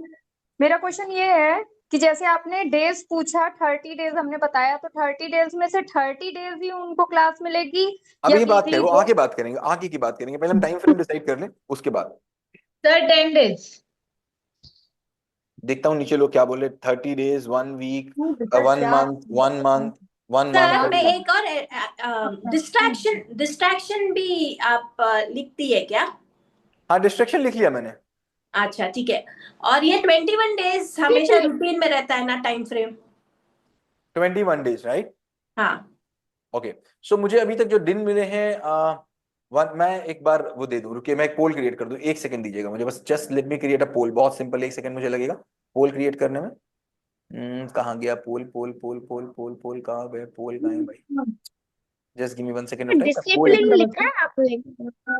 मेरा क्वेश्चन ये है कि जैसे आपने डेज पूछा 30 डेज हमने बताया तो 30 डेज में से 30 डेज ही उनको क्लास मिलेगी अब या ये बात है, वीकली वो आगे बात करेंगे, आगे की बात करेंगे, पहले हम टाइम फ्रेम डिसाइड कर लें उसके बाद। Sir 10 days। देखता हूँ नीचे लोग क्या बोले। 30 days, 1 week, 1 month, 1 month, 1 sir month। मैं एक और डिस्ट्रैक्शन भी आप लिखती है क्या? हाँ, डिस्ट्रैक्शन लिख लिया मैंने। अच्छा ठीक है। और ये 21 डेज हमेशा रूटीन में रहता है ना टाइम फ्रेम? 21 days, right? हाँ। ओके, सो मुझे अभी तक जो दिन मिले हैं, मैं एक बार वो दे दूं, रुकिए मैं एक पोल क्रिएट कर दूं, 1 सेकंड दीजिएगा मुझे बस, just let me create a poll. बहुत सिंपल, 1 सेकंड मुझे लगेगा पोल क्रिएट करने में। कहाँ गया पोल? पोल पोल पोल पोल पोल कहाँ गए? पोल कहाँ है भाई? Just give me 1 second of time. Discipline लिखा है आपने?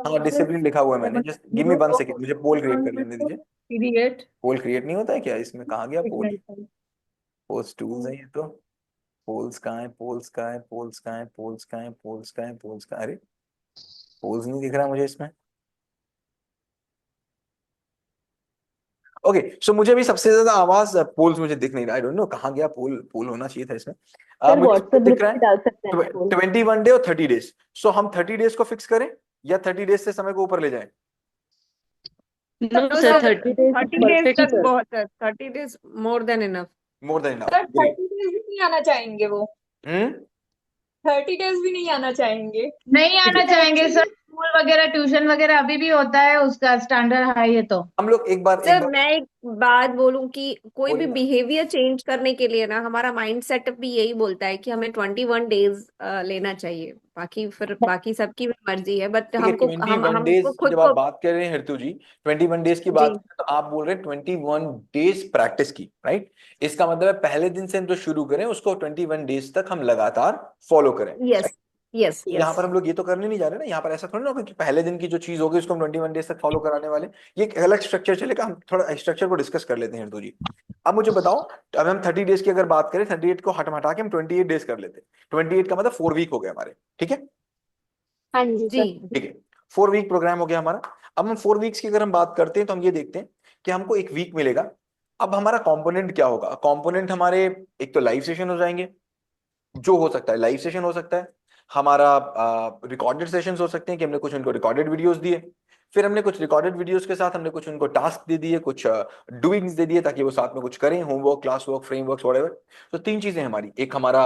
हाँ, डिसिप्लिन लिखा हुआ है मैंने, जस्ट गिव मी 1 सेकंड, मुझे पोल क्रिएट कर लेने दीजिए। Create. पोल क्रिएट नहीं होता है क्या इसमें? कहाँ गया पोल? पोस्ट टूल्स है ये तो। पोल्स कहाँ है? पोल्स कहाँ है? पोल्स कहाँ है? पोल्स कहाँ है? पोल्स कहाँ है? पोल्स कहाँ? अरे पोल्स नहीं दिख रहा मुझे इसमें। ओके, सो मुझे भी सबसे ज्यादा आवाज पोल्स मुझे दिख नहीं रहा। आई डोंट नो कहाँ गया पोल। पोल होना चाहिए था इसमें। सर मुझे व्हाट्सएप दिख ग्रुप रहा में है डाल सकते हैं पोल। 21 डे और 30 डेज। सो हम 30 डेज को फिक्स करें या 30 डेज से समय को ऊपर ले जाएं? नो तो सर सर 30 30 डेज days तक तक बहुत है, 30 days more than enough। More than sir enough. 30 days भी नहीं आना चाहेंगे वो? 30 डेज भी नहीं आना चाहेंगे? नहीं आना चाहेंगे सर। स्कूल वगैरह ट्यूशन वगैरह अभी भी होता है, उसका स्टैंडर्ड हाई है तो। हम लोग एक बार सर मैं एक बात बोलूं कि कोई भी बोलिए ना। बिहेवियर चेंज करने के लिए ना हमारा माइंड सेटअप भी यही बोलता है कि हमें 21 डेज लेना चाहिए। बाकी फिर बाकी सबकी भी मर्जी है, बट ठीक है, हमको 21 डेज हमको की खुद जब आप को। बात कर रहे हैं हृतु जी, 21 डेज की जी बात करें तो आप बोल रहे हैं 21 डेज प्रैक्टिस की, राइट? इसका मतलब है पहले दिन से हम जो शुरू करें उसको 21 डेज तक हम लगातार फॉलो करें। यस यस तो यहाँ यस। पर हम लोग ये तो करने नहीं जा रहे ना, यहाँ पर ऐसा थोड़ा ना होगा कि पहले दिन की जो चीज होगी उसको हम 21 डेज तक फॉलो कराने वाले। ये एक अलग स्ट्रक्चर चलेगा, हम थोड़ा स्ट्रक्चर को डिस्कस कर लेते हैं हृतु जी। अब मुझे बताओ, अब हम 30 डेज की अगर बात करें, 38 को हटा के हम 28 डेज कर लेते हैं। 28 का मतलब 4 वीक हो गए हमारे, ठीक है? हाँ जी जी सर। ठीक है, 4 वीक प्रोग्राम हो गया हमारा। अब हम 4 वीक्स की अगर हम बात करते हैं तो हम ये देखते हैं कि हमको 1 वीक मिलेगा। अब हमारा कंपोनेंट क्या होगा? कंपोनेंट हमारे एक तो लाइव सेशन हो जाएंगे, जो हो सकता है लाइव सेशन हो सकता है, हमारा रिकॉर्डेड सेशंस हो सकते हैं कि हमने कुछ उनको रिकॉर्डेड वीडियोस दिए, फिर हमने कुछ रिकॉर्डेड वीडियोस के साथ हमने कुछ उनको टास्क दे दिए, कुछ डूइंग्स दे दिए ताकि वो साथ में कुछ करें, homework, class work, framework, whatever. तो 3 चीजें हमारी, एक हमारा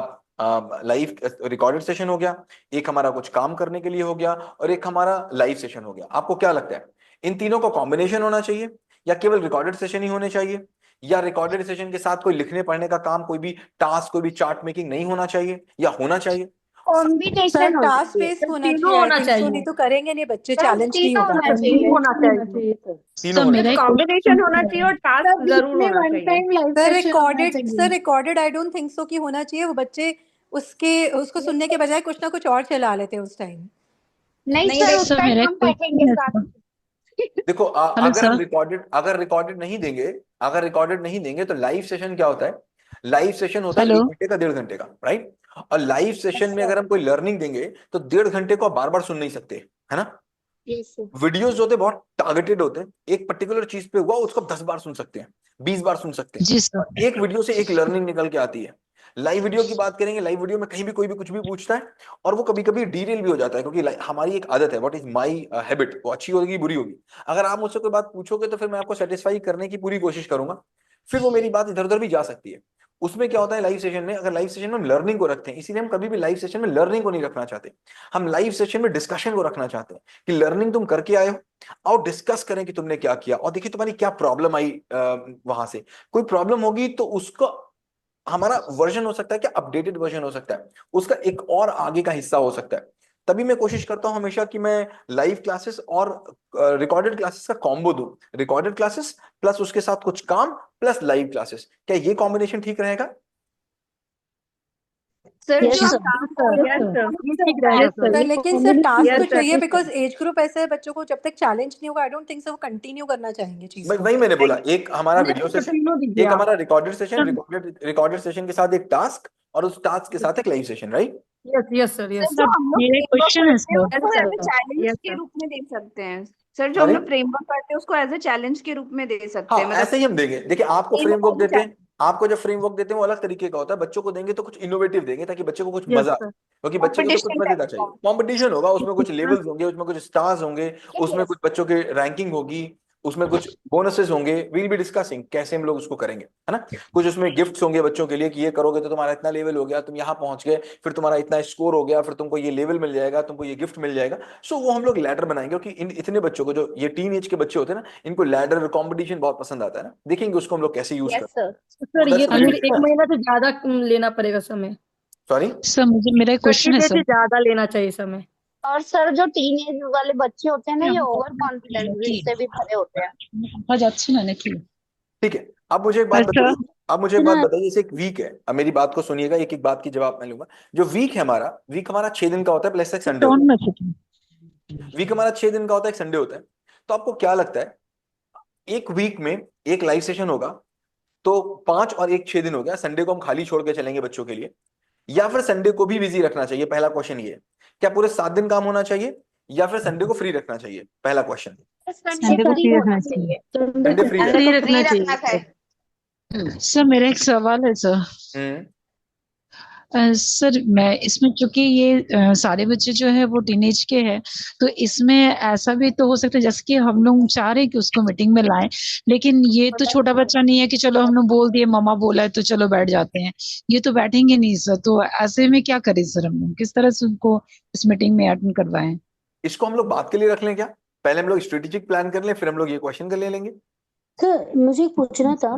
लाइव रिकॉर्डेड सेशन हो गया, एक हमारा कुछ काम करने के लिए हो गया, और एक हमारा लाइव सेशन हो गया। आपको क्या लगता है इन तीनों का कॉम्बिनेशन होना चाहिए, या केवल रिकॉर्डेड सेशन ही होने चाहिए, या रिकॉर्डेड सेशन के साथ कोई लिखने पढ़ने का काम, कोई भी टास्क, कोई भी चार्ट मेकिंग नहीं होना चाहिए, या होना चाहिए? कॉम्बिनेशन टास्क बेस्ड होना चाहिए, तीनों होना I think so, चाहिए। नहीं तो करेंगे नहीं बच्चे, सर चैलेंज नहीं तीनों होगा। होना चाहिए। होना चाहिए। तीनों सर होने मेरा चाहिए। एक कॉम्बिनेशन होना चाहिए और टास्क सर जरूर वीक में होना वन चाहिए। टाइम लाइव सर सेशन होना चाहिए। Recorded I don't think so कि होना चाहिए। वो बच्चे उसको सुनने के बजाय कुछ ना कुछ और चला लेते हैं उस टाइम। नहीं नहीं सर उस सर टाइम मेरा हम एक क्वेश्चन बैठेंगे है साथ सर। में। देखो हेलो सर। अगर रिकॉर्डेड नहीं देंगे, अगर रिकॉर्डेड नहीं देंगे तो लाइव सेशन क्या होता है? लाइव सेशन होता है हेलो 1 घंटे का, 1.5 घंटे का, राइट? और लाइव सेशन में अगर हम कोई लर्निंग देंगे तो 1.5 घंटे को आप बार बार सुन नहीं सकते, है ना? Yes sir. वीडियोस जो होते हैं बहुत टारगेटेड होते हैं, एक पर्टिकुलर चीज पे हुआ उसको 10 बार सुन सकते हैं, 20 बार सुन सकते हैं, जी सर। और एक वीडियो से एक लर्निंग निकल के आती है। लाइव वीडियो की बात करेंगे, लाइव वीडियो में कहीं भी कोई भी कुछ भी पूछता है, और वो कभी कभी डिटेल भी हो जाता है, क्योंकि हमारी एक आदत है, व्हाट इज माई हैबिट, वो अच्छी होगी बुरी होगी। अगर आप मुझसे कोई बात पूछोगे तो फिर मैं आपको सेटिस्फाई करने की पूरी कोशिश करूंगा, फिर वो मेरी बात इधर उधर भी जा सकती है। उसमें क्या होता है लाइव सेशन में, अगर लाइव सेशन में हम लर्निंग को रखते हैं, इसीलिए हम कभी भी लाइव सेशन में लर्निंग को नहीं रखना चाहते, हम लाइव सेशन में डिस्कशन को रखना चाहते हैं कि लर्निंग तुम करके आए हो, आओ डिस्कस करें कि तुमने क्या किया, और देखिए तुम्हारी क्या प्रॉब्लम आई, वहां से कोई प्रॉब्लम होगी तो उसको हमारा वर्जन हो सकता है, क्या अपडेटेड वर्जन हो सकता है, उसका एक और आगे का हिस्सा हो सकता है। तभी मैं कोशिश करता हूं हमेशा कि मैं लाइव क्लासेस और रिकॉर्डेड क्लासेस का कॉम्बो दूं, रिकॉर्डेड क्लासेस प्लस उसके साथ कुछ काम प्लस लाइव क्लासेस। क्या ये कॉम्बिनेशन ठीक रहेगा? सर यस जो सर। काम यस सर सर लेकिन सर टास्क Yes, तो sir. चाहिए, बिकॉज एज ग्रुप ऐसा है, बच्चों को जब तक चैलेंज नहीं होगा आई डोंट थिंक सो वो कंटिन्यू करना चाहेंगे चीज को। वही मैंने बोला, एक हमारा वीडियो सेशन, तीनों दीजिए एक आप। हमारा रिकॉर्डेड सेशन, रिकॉर्डेड सेशन के साथ एक टास्क, और उस टास्क के साथ एक live session, right? Yes yes sir yes. Sir जो हम लोग मेरा फ्रेमवर्क क्वेश्चन है करते हैं सर। उसको Yes, as a sir. Challenge Yes, के sir. रूप में दे सकते हैं। सर जो हम सॉरी, लोग फ्रेमवर्क करते हैं उसको एज ए चैलेंज के रूप में दे सकते हैं, हाँ मतलब ऐसे ही हम देंगे। देखिए आपको फ्रेमवर्क देते हैं, challenge। आपको जब फ्रेमवर्क देते हैं वो अलग तरीके का होता है, बच्चों को देंगे तो कुछ इनोवेटिव देंगे ताकि बच्चे को कुछ यस मजा आए, सर। क्योंकि बच्चे को तो कुछ कंपटीशन मजेदार टाइप चाहिए। का। कंपटीशन होगा, उसमें कुछ लेवल्स होंगे, उसमें कुछ स्टार्स होंगे, उसमें कुछ बच्चों की रैंकिंग होगी, उसमें कुछ बोनसेस होंगे। वील बी डिस्कसिंग कैसे हम लोग उसको करेंगे, है ना। कुछ उसमें गिफ्ट्स होंगे बच्चों के लिए कि ये करोगे तो तुम्हारा इतना लेवल हो गया, तुम यहाँ पहुंच गए, फिर तुम्हारा इतना स्कोर हो गया, फिर तुमको ये लेवल मिल जाएगा, तुमको ये गिफ्ट मिल जाएगा। सो वो हम लोग लैडर बनाएंगे, क्योंकि इन इतने बच्चों को, जो ये टीन एज के बच्चे होते हैं ना, इनको लैडर कंपटीशन बहुत पसंद आता है ना। देखेंगे उसको हम लोग कैसे यूज यस करते हैं। सर। सर ये तो वेरी फिर एक महीना से ज्यादा लेना पड़ेगा समय। सॉरी सर मुझे मेरा एक 30 क्वेश्चन है डेज से सर। ज्यादा लेना चाहिए समय। और सर जो टीनेज वाले बच्चे होते हैं ना, ये ओवर कॉन्फिडेंस इससे भी भरे होते हैं। आज अच्छी ना की। ठीक है। अब मुझे एक बात अच्छा। बताइए, अब मुझे एक बात सुना बताइए, जैसे एक वीक है, अब मेरी बात को सुनिएगा, एक एक बात की जवाब मैं लूंगा। जो वीक है हमारा, वीक हमारा 6 दिन का होता है, प्लस एक संडे टोन होता में छुट्टी। है। वीक हमारा 6 दिन का होता है, एक संडे होता है। तो आपको क्या लगता है, एक वीक में एक लाइव सेशन होगा तो 5 और 1 6 दिन हो गया, संडे को हम खाली छोड़ के चलेंगे बच्चों के लिए, या फिर संडे को भी बिजी रखना चाहिए? पहला क्वेश्चन ये है। क्या पूरे 7 दिन काम होना चाहिए या फिर संडे को फ्री रखना चाहिए? पहला क्वेश्चन। संडे को फ्री होना चाहिए। संडे फ्री है। फ्री रखना चाहिए। सर मेरा एक सवाल है सर। हम्म सर मैं इसमें चूंकि ये सारे बच्चे जो है वो टीनेज के हैं, तो इसमें ऐसा भी तो हो सकता है जैसे कि हम लोग चाह रहे हैं कि उसको मीटिंग में लाएं, लेकिन ये तो छोटा बच्चा नहीं है कि चलो हम लोग बोल दिए मम्मा बोला है तो चलो बैठ जाते हैं। ये तो बैठेंगे नहीं सर। तो ऐसे में क्या करें सर, हम लोग किस तरह से उनको इस मीटिंग में अटेंड करवाएं? इसको हम लोग बात के लिए रख लें क्या? पहले हम लोग स्ट्रेटेजिक प्लान कर लें, फिर हम लोग ये क्वेश्चन कर ले लेंगे। सर मुझे पूछना था,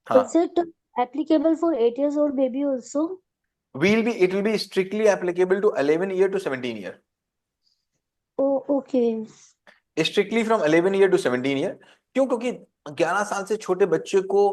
हाँ, is it applicable for 8 years old baby also? it will be strictly applicable to 11 year to 17 year. Oh, okay. Strictly from 11 year to 17 year. क्यों? क्योंकि 11 साल से छोटे बच्चे को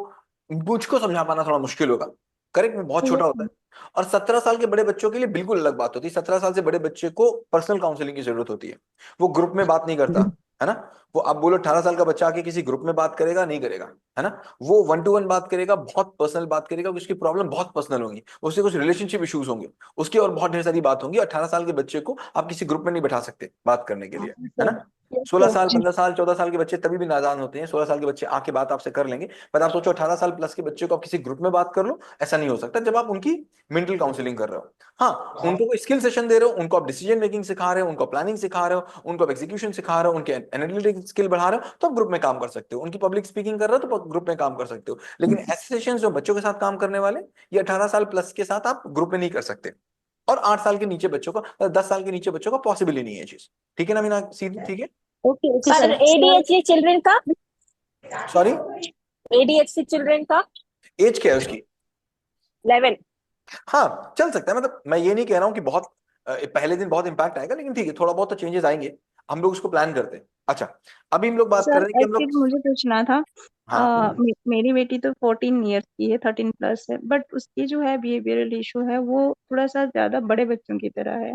मुझको समझा पाना थोड़ा मुश्किल होगा, करेक्ट में बहुत छोटा Yes, होता है। और 17 साल के बड़े बच्चों के लिए बिल्कुल अलग बात होती है। 17 साल से बड़े बच्चे को पर्सनल काउंसलिंग की जरूरत होती है, वो ग्रुप में बात नहीं करता, है ना। वो अब बोलो 18 साल का बच्चा आके किसी ग्रुप में बात करेगा? नहीं करेगा, है ना। वो 1 to 1 बात करेगा, बहुत पर्सनल बात करेगा, उसकी प्रॉब्लम बहुत पर्सनल होगी, उससे कुछ रिलेशनशिप इश्यूज होंगे, उसकी और बहुत ढेर सारी बात होंगी। 18 साल के बच्चे को आप किसी ग्रुप में नहीं बैठा सकते बात करने के लिए, है ना। 16 साल 15 साल 14 साल के बच्चे तभी भी नादान होते हैं। 16 साल के बच्चे आके बात आपसे कर लेंगे, पर आप सोचो 18 साल प्लस के बच्चे को आप किसी ग्रुप में बात कर लो, ऐसा नहीं हो सकता जब आप उनकी मेंटल काउंसलिंग कर रहे हो। हाँ, उनको कोई स्किल सेशन दे रहे हो, उनको आप डिसीजन मेकिंग सिखा रहे हो, उनको प्लानिंग सिखा रहे हो, उनको आप एग्जीक्यूशन सिखा रहे हो, उनके एनालिटिक स्किल बढ़ा रहे हो, तो आप ग्रुप में काम कर सकते हो। उनकी पब्लिक स्पीकिंग कर रहे हो तो ग्रुप में काम कर सकते हो। लेकिन ऐसे सेशन जो बच्चों के साथ काम करने वाले, ये 18 साल प्लस के साथ आप ग्रुप में नहीं कर सकते। और 8 साल के नीचे बच्चों का, 10 साल के नीचे बच्चों का पॉसिबल ही नहीं है चीज। ठीक है ना मीना? सीधी ठीक है। okay, okay, sir sir. ADHD children का, सॉरी, ADHD चिल्ड्रन का एज क्या है उसकी? 11। हाँ चल सकता है, मतलब मैं ये नहीं कह रहा हूँ कि बहुत पहले दिन बहुत इंपैक्ट आएगा, लेकिन ठीक है थोड़ा बहुत तो चेंजेस आएंगे। हम लोग उसको प्लान करते हैं। अच्छा, अभी हम लोग बात कर सर रहे हैं कि हम एक चीज लोग, मुझे पूछना था। हाँ मेरी बेटी तो 14 ईयर्स की है, 13 प्लस है, बट उसकी जो है बिहेवियरल इशू है वो थोड़ा सा ज्यादा बड़े बच्चों की तरह है।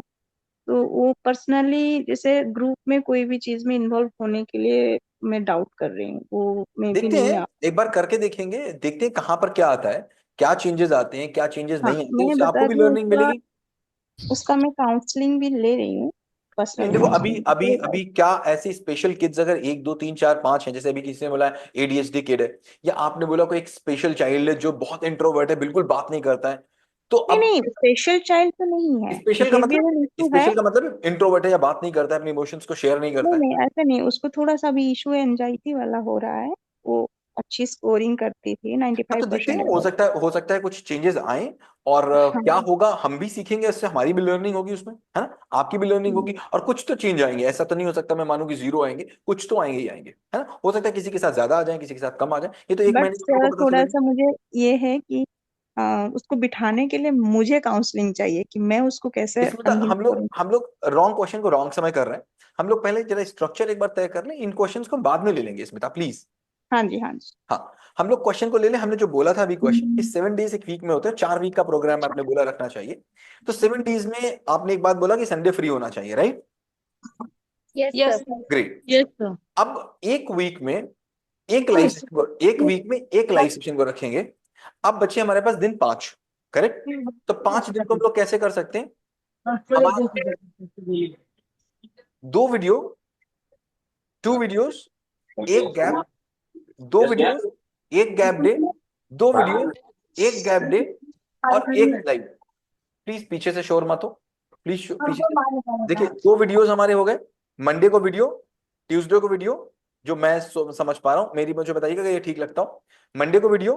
तो वो पर्सनली जैसे ग्रुप में कोई भी चीज में इन्वॉल्व होने के लिए मैं डाउट कर रही हूँ, वो मे भी देखते नहीं हैं, आ। एक बार करके देखेंगे, देखते हैं कहाँ पर क्या आता है, क्या चेंजेस आते हैं, क्या चेंजेस हाँ, नहीं आते, मैं उससे आपको बता भी दूं लर्निंग मिलेगी। उसका मैं काउंसलिंग भी ले रही हूँ, नहीं पर्सनल देखो, अभी अभी काउंसलिंग। अभी क्या ऐसी स्पेशल किड्स अगर 1 2 3 4 5 हैं, जैसे अभी किसी ने बोला एडीएचडी किड है, या आपने बोला कोई एक स्पेशल चाइल्ड है जो बहुत इंट्रोवर्ट है, बिल्कुल बात नहीं करता है, तो नहीं अब नहीं, स्पेशल चाइल्ड तो नहीं है, स्पेशल का मतलब, बिहेवियरल इशू है। स्पेशल का मतलब इंट्रोवर्ट है या बात नहीं करता है, अपने इमोशंस को शेयर नहीं करता नहीं है। नहीं, ऐसा नहीं, उसको थोड़ा सा भी इशू एंजाइटी वाला हो रहा है। वो अच्छी स्कोरिंग करती थी, हाँ तो देखते 95% हैं, अबव। हो सकता है कुछ चेंजेस आए, और क्या हाँ। होगा हम भी सीखेंगे, इससे हमारी भी लर्निंग होगी उसमें, है ना, आपकी भी लर्निंग होगी, और कुछ तो चेंज आएंगे। ऐसा तो नहीं हो सकता मैं मानूं कि 0 आएंगे, कुछ तो आएंगे ही आएंगे, है ना। हो सकता है किसी के साथ ज्यादा आ जाए, किसी के साथ कम आ जाए, ये तो एक बट महीने में सर लोगों को पता थोड़ा चलेगा। सा मुझे ये है कि उसको बिठाने के लिए मुझे काउंसलिंग चाहिए कि मैं उसको कैसे इसमें तो अनहिल करूँ। हम लोग रॉन्ग क्वेश्चन को रॉन्ग समय कर रहे हैं। हम लोग पहले जरा स्ट्रक्चर एक बार तय कर लें, इन क्वेश्चंस को बाद में ले लेंगे इसमें, प्लीज। हाँ जी, हाँ जी। हाँ, हम लोग क्वेश्चन को ले लें। हमने जो बोला था अभी क्वेश्चन कि 7 डेज एक वीक में होते हैं, 4 वीक का प्रोग्राम आपने बोला रखना चाहिए। तो 7 डेज में आपने एक बात बोला कि संडे फ्री होना चाहिए, right? Yes sir. Great. Yes sir. अब एक वीक में एक लाइव सेशन को रखेंगे। अब बच्चे हमारे पास दिन 5, करेक्ट? तो 5 दिन को हम लोग कैसे कर सकते हैं? दो वीडियो, 2 वीडियोस, एक गैप, 2 वीडियोस, एक गैप डे, 2 वीडियो, एक गैप डे और एक लाइव। प्लीज पीछे से शोर मत हो, प्लीज पीछे से। देखिए 2 वीडियोस हमारे हो गए, मंडे को वीडियो, ट्यूसडे को वीडियो, जो मैं समझ पा रहा हूं, मेरी मुझे बताइएगा कि ये ठीक लगता हो। मंडे को वीडियो,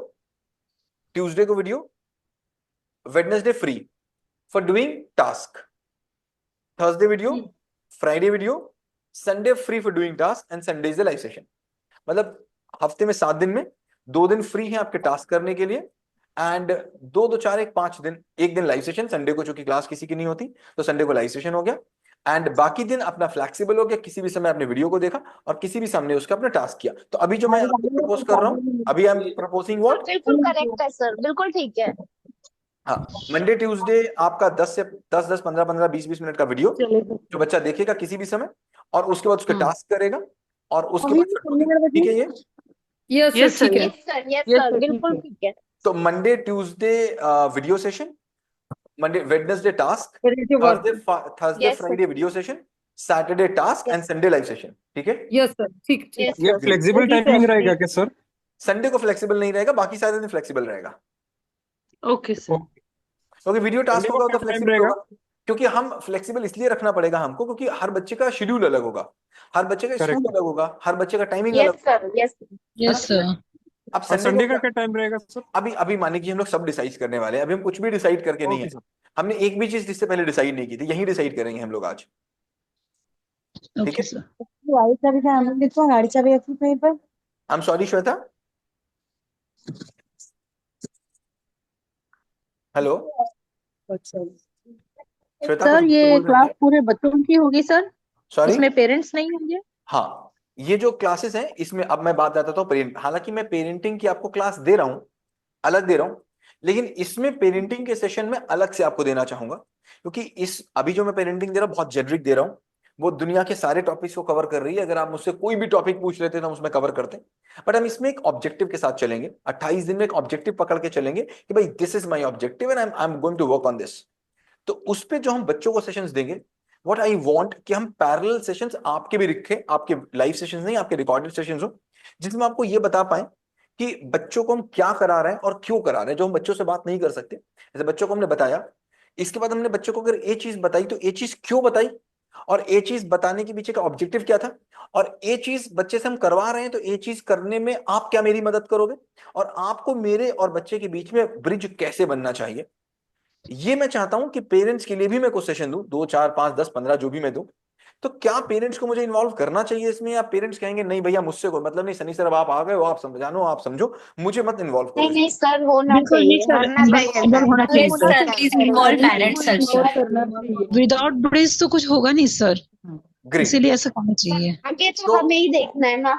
ट्यूसडे को video, Wednesday free for doing task, Thursday video, Friday video, Sunday free for doing task and Sunday is the live session. मतलब हफ्ते में 7 दिन में 2 दिन फ्री है आपके टास्क करने के लिए, एंड 2 2 4 1 5 दिन, एक दिन लाइव सेशन, संडे को चूंकि क्लास किसी की नहीं होती तो संडे को लाइव सेशन हो गया, एंड बाकी दिन अपना फ्लेक्सिबल हो गया, किसी भी समय आपने वीडियो को देखा और किसी भी सामने उसका अपना टास्क किया। तो अभी जो मैं आपको प्रपोज कर रहा हूं, अभी आई एम प्रपोजिंग व्हाट, बिल्कुल करेक्ट है सर, बिल्कुल ठीक है। हाँ, मंडे ट्यूसडे आपका 10 से 10 15 15 20 20 मिनट का वीडियो जो बच्चा देखेगा किसी भी समय, और उसके बाद उसके टास्क करेगा, और उसके बाद ठीक है ये। यस सर, ठीक है। यस सर, बिल्कुल ठीक है। तो Monday Tuesday video session, Monday Wednesday task, Thursday Friday video session, Saturday task and Sunday live session. ठीक है, यस सर, ठीक ठीक। ये फ्लेक्सिबल टाइमिंग रहेगा क्या सर? संडे को फ्लेक्सिबल नहीं रहेगा, बाकी सारे दिन फ्लेक्सिबल रहेगा। Okay sir. क्योंकि वीडियो टास्क होगा तो फ्लेक्सिबल होगा, क्योंकि हम फ्लेक्सिबल इसलिए रखना पड़ेगा हमको क्योंकि हर बच्चे का शेड्यूल अलग होगा, हर बच्चे का स्कूल अलग होगा, हर बच्चे का टाइमिंग अलग होगा। Yes sir. अब संडे का क्या टाइम रहेगा सर? अभी अभी मानिए कि हम लोग सब डिसाइड करने वाले हैं, अभी हम कुछ भी डिसाइड करके नहीं है, हमने एक भी चीज इससे पहले डिसाइड नहीं की थी, यही डिसाइड करेंगे हम लोग आज। ठीक है, आई am sorry Shweta. Hello Shweta, sir कुछ ये बोल रहे क्लास थे? पूरे बच्चों की होगी सर? सॉरी, इसमें पेरेंट्स नहीं होंगे? हाँ, ये जो क्लासेस हैं इसमें अब मैं बात बताता हूँ पेरेंट, हालांकि मैं पेरेंटिंग की आपको क्लास दे रहा हूँ, अलग दे रहा हूँ, लेकिन इसमें पेरेंटिंग के सेशन में अलग से आपको देना चाहूंगा, क्योंकि इस अभी जो मैं पेरेंटिंग दे रहा हूँ बहुत जेनरिक दे रहा हूँ, वो दुनिया के सारे टॉपिक्स को कवर कर रही है। अगर आप मुझसे कोई भी टॉपिक पूछ लेते तो हम उसमें कवर करते, बट हम इसमें एक ऑब्जेक्टिव के साथ चलेंगे, 28 दिन में एक ऑब्जेक्टिव पकड़ के चलेंगे कि भाई this is my objective and I am going to work on this. तो उस पे जो हम बच्चों को सेशंस देंगे, व्हाट आई वांट कि हम पैरेलल सेशंस आपके भी रखें, आपके लाइव सेशंस नहीं, आपके रिकॉर्डेड सेशंस हो, जिसमें आपको ये बता पाए कि बच्चों को हम क्या करा रहे हैं और क्यों करा रहे हैं, जो हम बच्चों से बात नहीं कर सकते। जैसे बच्चों को हमने बताया, इसके बाद हमने बच्चों को अगर ये चीज बताई तो ये चीज क्यों बताई, और ये चीज बताने के पीछे का ऑब्जेक्टिव क्या था, और ये चीज बच्चे से हम करवा रहे हैं तो ये चीज करने में आप क्या मेरी मदद करोगे, और आपको मेरे और बच्चे के बीच में ब्रिज कैसे बनना चाहिए। ये मैं चाहता हूं कि पेरेंट्स के लिए भी मैं कुछ सेशन दूं, 2 4 5 10 15 जो भी मैं दूं। तो क्या पेरेंट्स को मुझे इन्वॉल्व करना चाहिए इसमें, या पेरेंट्स कहेंगे नहीं भैया मुझसे कोई मतलब नहीं, सनी सर अब आप आ गए हो, आप समझानो, आप समझो, मुझे मत इन्वॉल्व करो। नहीं सर, होना चाहिए, होना चाहिए। विदाउट ब्रिज तो कुछ होगा नहीं सर, ग्रेट, इसीलिए ऐसा करना चाहिए। आगे तो हमें ही देखना है ना।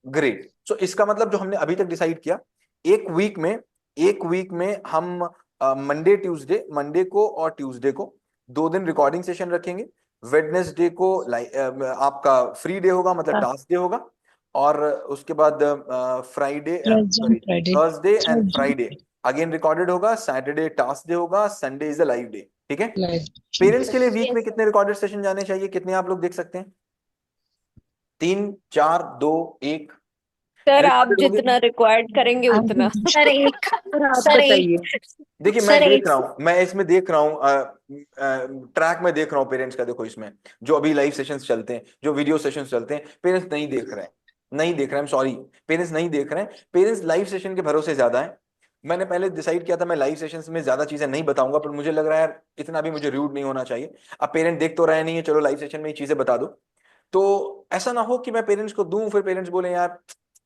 ग्रेट, सो इसका मतलब जो हमने अभी तक डिसाइड किया, एक वीक में हम मंडे मंडे को और ट्यूसडे को 2 दिन रिकॉर्डिंग सेशन रखेंगे, वेडनेसडे को आपका फ्री डे होगा, मतलब टास्क डे होगा, और उसके बाद Friday Thursday and Friday again recorded होगा, सैटरडे टास्क डे होगा, Sunday is a live day. ठीक है, पेरेंट्स के लिए वीक में कितने रिकॉर्डेड सेशन जाने चाहिए, कितने आप लोग देख सकते हैं? 3 4 2 1? सर आप जितना रिक्वायर्ड करेंगे उतना। सर एक, सर एक। देखिए मैं देख रहा हूँ, मैं इसमें देख रहा हूँ, ट्रैक में देख रहा हूँ पेरेंट्स का। देखो इसमें जो अभी लाइव सेशंस चलते हैं, जो वीडियो सेशंस चलते हैं, पेरेंट्स नहीं देख रहे हैं, सॉरी, पेरेंट्स नहीं देख रहे हैं, पेरेंट्स लाइव सेशन के भरोसे ज्यादा है। मैंने पहले डिसाइड किया था मैं लाइव सेशंस में ज्यादा चीजें नहीं बताऊंगा, पर मुझे लग रहा है यार इतना भी मुझे रूड नहीं होना चाहिए। अब पेरेंट देख तो रहे नहीं है, चलो लाइव सेशन में ये चीजें बता दो, तो ऐसा ना हो कि मैं पेरेंट्स को दूं फिर पेरेंट्स बोले यार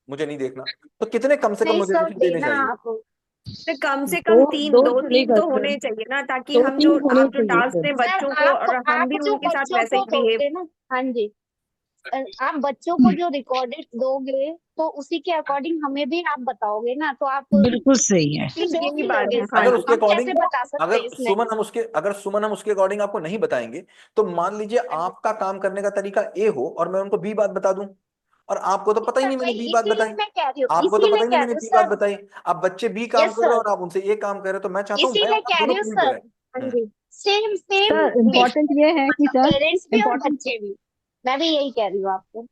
मुझे नहीं देखना। तो कितने कम से कम मुझे देने चाहिए? कम से कम 2-3 तो होने चाहिए ना, ताकि हम जो आप जो टास्क दें बच्चों को, और हम भी उनके साथ वैसे ही बिहेव। हाँ जी, आप बच्चों को जो रिकॉर्डेड दोगे तो उसी के अकॉर्डिंग हमें भी आप बताओगे ना, तो आप बिल्कुल सही है। यही बात है। अगर उसके अकॉर्डिंग, बता सकते अगर सुमन हम उसके अकॉर्डिंग आपको नहीं बताएंगे, तो मान लीजिए आपका काम करने का तरीका ए हो और मैं उनको बी बात बता दूं, और आपको तो पता ही नहीं मैंने बी बात बताई, आपको तो पता ही नहीं मैंने बी बात बताई, आप बच्चे बी काम कर रहे हो और आप उनसे ए काम कर रहे हो, तो मैं चाहता हूँ सेम सेम सर इम्पोर्टेंट ये है कि सर पेरेंट्स भी और इम्पोर्टेंट बच्चे भी। मैं भी यही कह रही हूँ आपको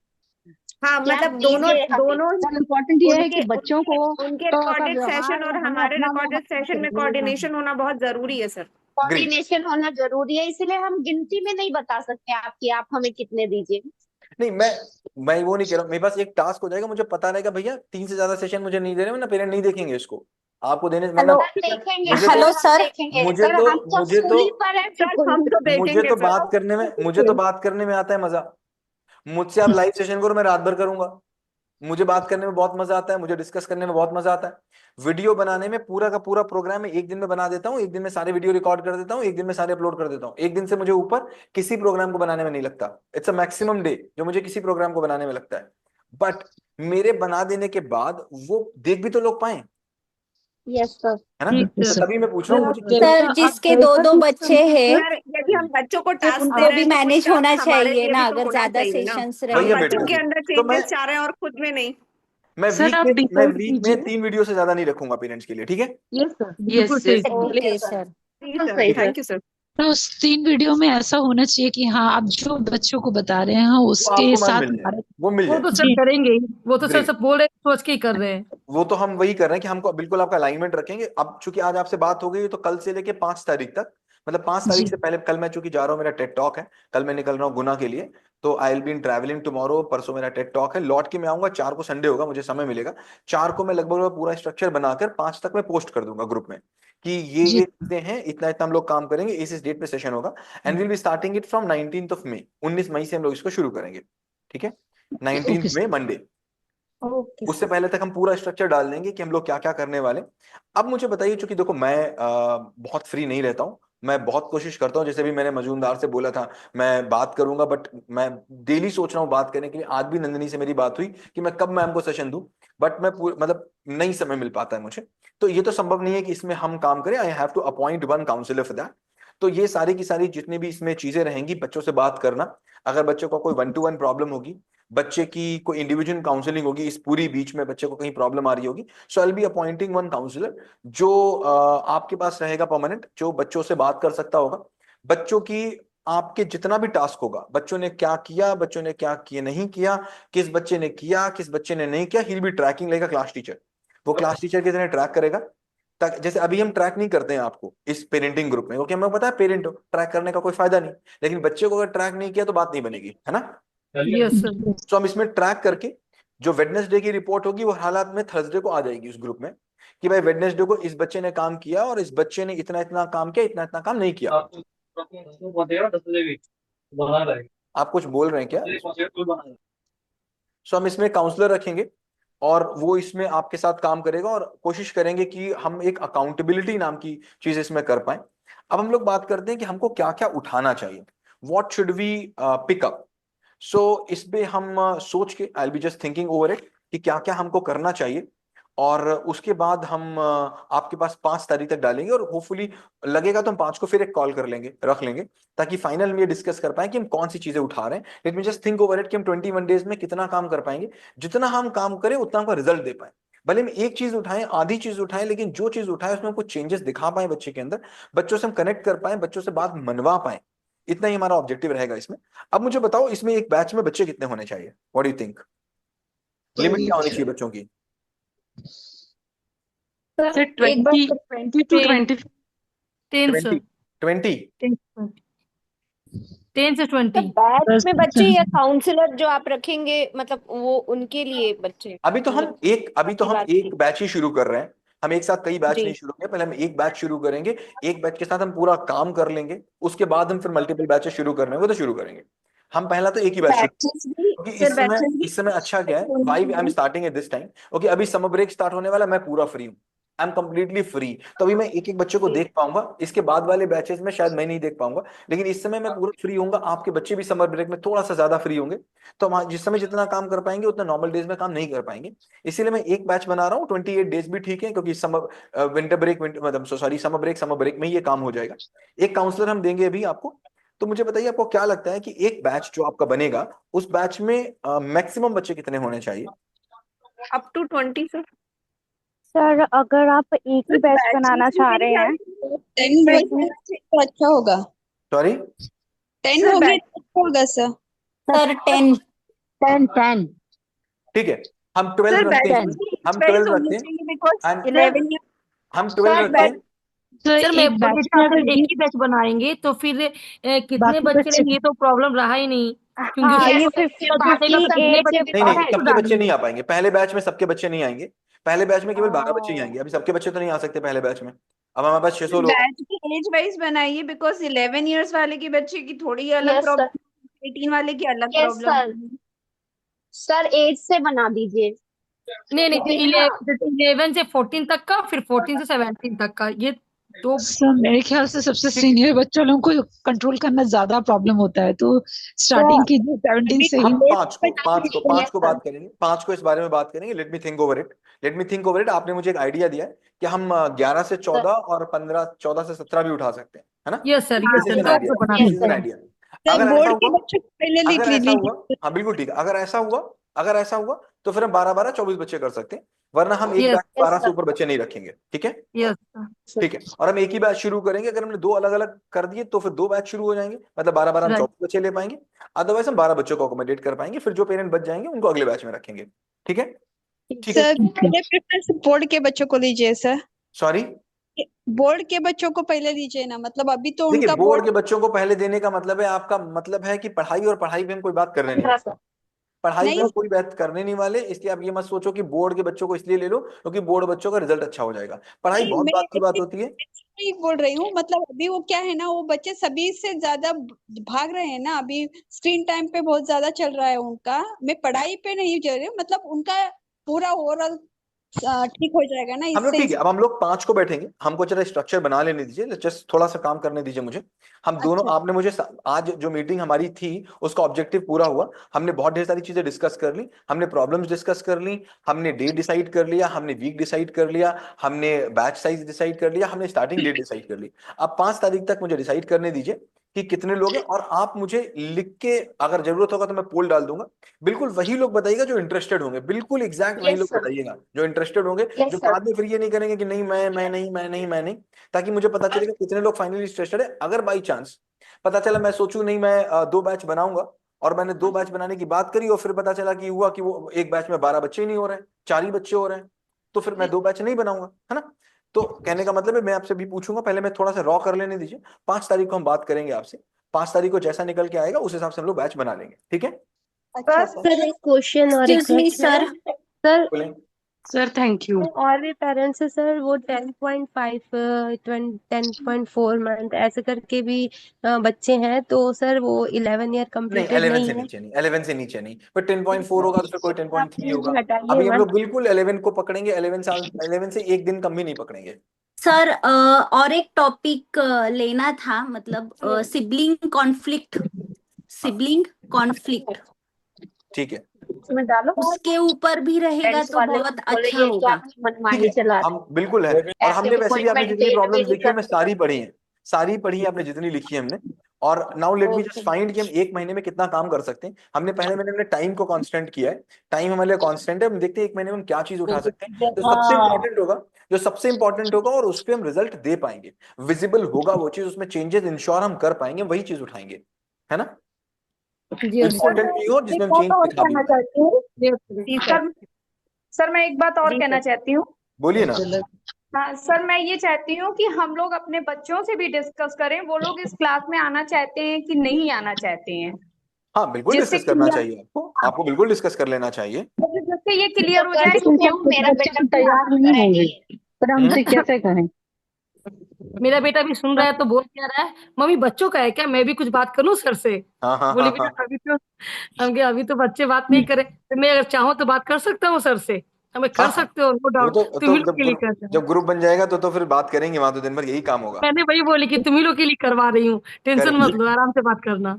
हाँ कि आप मतलब दोनों दीजिए हमें। दोनों सर इम्पोर्टेंट ये है उनके कि बच्चों को उनके का रिकॉर्डेड व्यवहार सेशन और हमें हमारे अपना रिकॉर्डेड सेशन में कोऑर्डिनेशन होना बहुत जरूरी है सर। ग्रेट। कोऑर्डिनेशन होना जरूरी है, इसलिए हम गिनती में नहीं बता सकते आपकी आप हमें कितने दीजिए। नहीं, मैं वो नहीं कह रहा हूँ, मेरे पास एक टास्क हो जाएगा, मुझे पता रहेगा भैया 3 से ज्यादा सेशन मुझे नहीं दे रहे, वरना पेरेंट नहीं देखेंगे इसको। आपको देने मैंने देखेंगे मुझे हेलो तो सर, मुझे सर तो हम तो मुझे स्कूल तो पर है सर हम तो मुझे देखेंगे तो सर। बात करने में आता है मजा। मुझसे आप लाइव सेशन करो, मैं रात भर करूंगा। मुझे बात करने में बहुत मजा आता है, मुझे डिस्कस करने में बहुत मजा आता है। वीडियो बनाने में पूरा का पूरा प्रोग्राम में एक दिन में बना देता हूँ, एक दिन में सारे वीडियो रिकॉर्ड कर देता हूँ, एक दिन में सारे अपलोड कर देता हूँ। एक दिन से मुझे ऊपर किसी प्रोग्राम को बनाने में नहीं लगता। इट्स अ मैक्सिमम डे जो मुझे किसी प्रोग्राम को बनाने में लगता है। बट मेरे बना देने के बाद वो देख भी तो लोग पाए, यस सर। है ना? तो तभी मैं पूछ रहा हूँ मुझे सर जिसके दो दो बच्चे हैं सर यदि हम बच्चों को टास्क दे उनको रहे भी हैं तो मैनेज कुछ होना टास्क हमारे चाहिए लिए ना, भी तो अगर होना ज्यादा चाहिए ना। सेशंस हम रहे बच्चों के तो। अंदर तो मैं चेंजेस चाह रहे हैं और खुद में नहीं। मैं वीक में 3 वीडियो से ज्यादा नहीं रखूंगा पेरेंट्स के लिए, ठीक है? यस सर बिल्कुल यस सही। Yes okay sir. जी सर, थैंक यू सर। तो उस 3 वीडियो में ऐसा होना चाहिए कि हाँ आप जो बच्चों को बता रहे हैं वो उसके आपको मान साथ मिल जाए, हमारा वो मिल वो जाए। तो सर करेंगे ही, वो तो सर ग्रेट। सब बोल रहे हैं, सोच के ही कर रहे हैं। वो तो हम वही कर रहे हैं कि हमको बिल्कुल आपका अलाइनमेंट रखेंगे। अब चूंकि आज आपसे बात हो गई है तो कल से लेके 5 तारीख तक, मतलब 5 तारीख से पहले, कल मैं चूंकि जा रहा हूँ, मेरा टेड टॉक है, कल मैं निकल रहा हूँ गुना के लिए, तो आई will be in travelling tomorrow. परसों मेरा टेड टॉक है, लौट के मैं आऊंगा 4 को, संडे होगा, मुझे समय मिलेगा। 4 को मैं लगभग पूरा स्ट्रक्चर बनाकर 5 तक मैं पोस्ट कर दूंगा ग्रुप में कि ये चीजें हैं, इतना इतना हम लोग काम करेंगे, इस डेट पे सेशन होगा। And will be starting it from 19th of May, 19 मई से हम लोग इसको शुरू करेंगे, ठीक है? 19th में मंडे। उससे पहले तक हम पूरा स्ट्रक्चर डाल देंगे कि हम लोग क्या क्या करने वाले। अब मुझे बताइए, चूंकि देखो मैं बहुत फ्री नहीं रहता हूँ, मैं बहुत कोशिश करता हूँ, जैसे भी मैंने मजूमदार से बोला था मैं बात करूंगा, बट मैं डेली सोच रहा हूँ बात करने के लिए। आज भी नंदिनी से मेरी बात हुई कि मैं कब मैम को सेशन दूं, बट मैं मतलब नहीं समय मिल पाता है मुझे। तो ये तो संभव नहीं है कि इसमें हम काम करें। I have to appoint one counsellor for that. तो ये सारी की सारी जितनी भी इसमें चीजें रहेंगी, बच्चों से बात करना, अगर बच्चों को कोई 1-to-1 प्रॉब्लम होगी, बच्चे की कोई इंडिविजुअल काउंसलिंग होगी, इस पूरी बीच में बच्चे को कहीं प्रॉब्लम आ रही होगी, so I will be appointing one counsellor जो आपके पास रहेगा परमानेंट, जो बच्चों से बात कर सकता होगा। बच्चों की आपके जितना भी टास्क होगा, बच्चों ने क्या किया, बच्चों ने क्या किया नहीं किया, किस बच्चे ने किया, किस बच्चे ने नहीं किया, he will be tracking like a class teacher. वो क्लास टीचर की तरह ट्रैक करेगा। तक जैसे अभी हम ट्रैक नहीं करते हैं आपको इस पेरेंटिंग ग्रुप में, क्योंकि हमें पता है पेरेंट हो, ट्रैक करने का कोई फायदा नहीं। लेकिन बच्चे को अगर ट्रैक नहीं किया तो बात नहीं बनेगी, है ना? Yes sir. तो हम इसमें ट्रैक करके जो वेडनेसडे की रिपोर्ट होगी वो हालात में थर्सडे को आ जाएगी उस ग्रुप में, कि भाई वेडनेसडे को इस बच्चे ने काम किया और इस बच्चे ने इतना इतना काम किया, इतना इतना काम नहीं किया। आप कुछ बोल रहे हैं क्या? सो हम इसमें काउंसलर रखेंगे और वो इसमें आपके साथ काम करेगा, और कोशिश करेंमें कि हम एक अकाउंटेबिलिटी नाम की चीज इसमें कर पाए। अब हम लोग बात करते हैं कि हमको क्या क्या उठाना चाहिए, what should we pick up. So इस पे हम सोच के, I will be just thinking over it कि क्या क्या हमको करना चाहिए। और उसके बाद हम आपके पास 5 तारीख तक डालेंगे, और होपफुली लगेगा तो हम 5 को फिर एक कॉल कर लेंगे, रख लेंगे, ताकि फाइनल में ये डिस्कस कर पाए कि हम कौन सी चीजें उठा रहे हैं। Let me just think over it कि हम 21 डेज में कितना काम कर पाएंगे। जितना हम काम करें उतना हमको रिजल्ट दे पाए। भले हम एक चीज उठाएं, आधी चीज उठाएं, लेकिन जो चीज उठाए उसमें हमको चेंजेस दिखा पाए बच्चे के अंदर, बच्चों से हम कनेक्ट कर पाए, बच्चों से बात मनवा पाए। इतना ही हमारा ऑब्जेक्टिव रहेगा इसमें। अब मुझे बताओ, इसमें एक बैच में बच्चे कितने होने चाहिए? What do you think? Limit क्या होनी चाहिए बच्चों की? Sir 20 to 20 10 sir. 20 10 से 20। बैच में बच्चे या काउंसलर जो आप रखेंगे, मतलब वो उनके लिए बच्चे? अभी तो हम एक बैच ही शुरू कर रहे हैं। हम एक साथ कई बैच जी। नहीं शुरू करेंगे, पहले हम एक बैच शुरू करेंगे। एक बैच के साथ हम पूरा काम कर लेंगे, उसके बाद हम फिर मल्टीपल बैचेस शुरू करने वो तो शुरू करेंगे। हम पहला तो एक ही बैच शुरू, क्योंकि इस समय अच्छा क्या है, why I am starting at this time. Okay, अभी समर ब्रेक स्टार्ट होने वाला, मैं पूरा फ्री हूँ, आई एम कंप्लीटली फ्री। तो अभी मैं एक एक बच्चे को देख पाऊंगा, इसके बाद वाले बैचेस में शायद मैं नहीं देख पाऊंगा, लेकिन इस समय मैं पूरा फ्री होऊंगा। आपके बच्चे भी समर ब्रेक में थोड़ा सा ज्यादा फ्री होंगे, तो हम जिस समय जितना काम कर पाएंगे उतना नॉर्मल डेज में काम नहीं कर पाएंगे। इसीलिए मैं एक बैच बना रहा हूँ। 28 डेज भी ठीक है, क्योंकि समर विंटर ब्रेक, मतलब सॉरी समर ब्रेक में ये काम हो जाएगा। एक काउंसलर हम देंगे अभी आपको। तो मुझे बताइए, आपको क्या लगता है कि एक बैच जो आपका बनेगा, उस बैच में मैक्सिमम बच्चे कितने होने चाहिए? Up to 20 sir. सर अगर आप एक ही बैच बनाना चाह रहे हैं 10 होगी तो अच्छा होगा। सॉरी 10 होगी तो अच्छा होगा सर। सर 10 10 ठीक है, हम 12 रखते हैं, हम 12 रखते हैं and 11 हम 12 रखते हैं। सर मैं एक बोल बैच रही थी में अगर अगर एक ही बैच बनाएंगे तो फिर कितने बाकी बच्चे बच्चे लेंगे, ये तो प्रॉब्लम रहा ही नहीं, क्योंकि हाँ ये उसको फिफ्टी बांटेगा तो कितने एज बच्चे नहीं नहीं, तो सबके बच्चे नहीं डालेंगे। आ पाएंगे पहले बैच में, सबके बच्चे नहीं आएंगे। पहले बैच में केवल 12 बच्चे ही आएंगे, अभी सबके बच्चे तो नहीं आ सकते पहले बैच में। अब हमारे पास 600 लोग हैं। बैच की एज वाइज बनाइए, बिकॉज 11 इयर्स वाले के बच्चे की थोड़ी अलग यस सर, प्रॉब्लम, 18 वाले की अलग यस प्रॉब्लम। सर, सर 8 से बना दीजिए। नहीं नहीं, क्योंकि ना 11 से 14 तक का, फिर 14 से 17 तक का, ये तो सर मेरे ख्याल से सबसे सीनियर बच्चों लोगों को कंट्रोल करना ज्यादा प्रॉब्लम होता है, तो स्टार्टिंग कीजिए 17 से ही। हम पांच यस को सर, बात करेंगे, 5 को इस बारे में बात करेंगे। Let me think over it, let me think over it. आपने मुझे एक आइडिया दिया है कि हम 11 से 14 और 14 से 17 भी उठा सकते हैं, है ना? Yes sir, this is an दो आइडिया, ग्रुप बना this yes is an sir. Idea. Sir अगर ऐसा बोर्ड के हुआ, बच्चों को पहले लिख अगर ऐसा हुआ, लीजिए। हाँ बिल्कुल ठीक है, अगर ऐसा हुआ तो फिर हम 12-12 24 बच्चे कर सकते हैं, वरना हम एक यस बैच 12 से ऊपर बच्चे नहीं रखेंगे। ठीक है, यस ठीक है। और हम एक ही बैच शुरू करेंगे, अगर हमने 2 अलग अलग कर दिए तो फिर 2 बैच शुरू हो जाएंगे, मतलब 12-12 हम राइट 24 बच्चे ले पाएंगे। अदरवाइज हम 12 बच्चों को अकोमोडेट कर पाएंगे, फिर जो पेरेंट बच जाएंगे उनको अगले बैच में रखेंगे। ठीक है, ठीक है। सर पहले प्रेफरेंस बोर्ड के बच्चों को लीजिए सर। सॉरी, बोर्ड के बच्चों को पहले लीजिए ना, मतलब अभी तो देखिए उनका बोर्ड बोर्ड। के बच्चों को पहले देने का मतलब है, आपका मतलब है कि पढ़ाई और पढ़ाई पे हम कोई बात करने नहीं वाले, 15 सर। पढ़ाई पे नहीं हम कोई बात करने नहीं वाले। इसलिए आप ये मत सोचो कि बोर्ड के बच्चों को इसलिए ले लो क्योंकि बोर्ड बच्चों का रिजल्ट अच्छा हो जाएगा। पढ़ाई नहीं बहुत मैं बात की बात होती है। नहीं बोल रही हूँ, मतलब अभी वो क्या है ना, वो बच्चे सभी से ज्यादा भाग रहे हैं ना, अभी स्क्रीन टाइम पे बहुत ज्यादा चल रहा है उनका। मैं पढ़ाई पे नहीं जा रही हूँ, मतलब उनका पूरा ओवरऑल ठीक हो जाएगा ना हम लोग इससे ठीक है, अब हम लोग 5 को बैठेंगे, हमको जरा स्ट्रक्चर बना लेने दीजिए, जस्ट थोड़ा सा काम करने दीजिए मुझे। हम दोनों, अच्छा आपने मुझे आज जो मीटिंग हमारी थी उसका ऑब्जेक्टिव पूरा हुआ। हमने बहुत ढेर सारी चीजें डिस्कस कर ली, हमने प्रॉब्लम्स डिस्कस कर ली, हमने डे डिसाइड कर लिया, हमने वीक डिसाइड कर लिया, हमने बैच साइज डिसाइड कर लिया, हमने स्टार्टिंग डेट डिसाइड कर ली। अब 5 तारीख तक मुझे डिसाइड करने दीजिए कि कितने लोग हैं, और आप मुझे लिख के, अगर जरूरत होगा तो मैं पोल डाल दूंगा। बिल्कुल वही लोग बताइएगा जो इंटरेस्टेड होंगे, बिल्कुल एग्जैक्ट वही यस लोग सर, बताइएगा जो इंटरेस्टेड होंगे, यस जो सर, बाद में फिर ये नहीं करेंगे कि नहीं मैं नहीं, ताकि मुझे पता चलेगा कितने लोग फाइनली इंटरेस्टेड है। अगर बाई चांस पता चला, मैं सोचूं नहीं मैं 2 बैच बनाऊंगा, और मैंने 2 बैच बनाने की बात करी और फिर पता चला कि हुआ कि वो एक बैच में 12 बच्चे ही नहीं हो रहे हैं, 4 ही बच्चे हो रहे हैं, तो फिर मैं 2 बैच नहीं बनाऊंगा, है ना? तो कहने का मतलब है, मैं आपसे भी पूछूंगा, पहले मैं थोड़ा सा रॉ कर लेने दीजिए। 5 तारीख को हम बात करेंगे आपसे, 5 तारीख को जैसा निकल के आएगा उस हिसाब से हम लोग बैच बना लेंगे। ठीक है, अच्छा सर। सर एक क्वेश्चन और एक्सक्यूज मी सर। सर बोलें। Sir thank you. और भी पेरेंट्स है सर, वो 10.5 10.4 मंथ ऐसे करके भी बच्चे हैं, तो सर वो 11 ईयर नहीं, कंप्लीटेड 11 नहीं से है। नीचे नहीं, 11 से नीचे नहीं, पर 10.4 होगा तो फिर कोई आप 10.3 होगा। प्लीज हटाइए अभी हम मत। लोग बिल्कुल 11 को पकड़ेंगे, 11 से एक दिन कम भी नहीं पकड़ेंगे। सर और एक टॉपिक लेना था, मतलब सिबलिंग कॉन्फ्लिक्ट, हाँ सिबलिंग कॉन्फ्लिक्ट, ठीक है, इसमें डालो। उसके ऊपर भी रहेगा फ्रेंड्स तो वाले बहुत बोले अच्छा ये क्या होगा। ठीक मनमानी है, चला हम बिल्कुल है। रहे और ऐसे हमने भी वैसे कोई भी, आपने जितनी मेंटेन भी प्रॉब्लम्स नहीं लिखी है, हमने करता। सारी पढ़ी हैं, सारी पढ़ी है आपने जितनी लिखी है हमने। और now let me okay just find कि हम एक महीने में कितना काम कर सकते हैं। हमने पहले महीने में टाइम को कांस्टेंट किया है, टाइम हमारे लिए कांस्टेंट है। हम देखते हैं एक महीने में हम क्या चीज उठा सकते हैं जो सबसे हाँ इंपॉर्टेंट होगा, जो सबसे इंपॉर्टेंट होगा और उस पर हम रिजल्ट दे पाएंगे, विजिबल होगा वो चीज, उसमें चेंजेस इंश्योर हम कर पाएंगे, वही चीज उठाएंगे, है ना? यस सर, इंपॉर्टेंट भी हो एक जिसमें हम बात चेंज और दिखा भी कहना पाए। चाहती हूँ यस सर, सर। सर मैं एक बात और जी कहना सर। चाहती हूँ। बोलिए ना। हाँ सर, मैं ये चाहती हूँ कि हम लोग अपने बच्चों से भी डिस्कस करें, वो लोग इस क्लास में आना चाहते हैं कि नहीं आना चाहते हैं, हाँ बिल्कुल जिससे डिस्कस करना क्लियर, चाहिए, आपको बिल्कुल डिस्कस कर लेना चाहिए। जिससे ये क्लियर हो जाए करती कि हूँ, मेरा बच्चे बेटा तो भी तैयार आना नहीं होंगे, चाहिए। पर हमसे कैसे करें? मेरा बेटा भी सुन रहा है तो बोल क्या रहा है, मम्मी बच्चों का है क्या, मैं भी कुछ बात करूं सर से? हाँ हाँ बोली हाँ हाँ, बेटा अभी तो बच्चे बात नहीं करे, तो मैं अगर चाहूँ तो बात कर सकता हूँ सर से। हमें हाँ कर हाँ। सकते हो, नो वो डाउट, तुम तो ही लोग के लिए कर रहे हो। जब ग्रुप बन जाएगा तो फिर बात करेंगे वहां, तो दिन भर यही काम होगा। मैंने वही बोली कि तुम ही लोग के लिए करवा रही हूँ, टेंशन मत करेक्ट, लो, आराम से बात करना।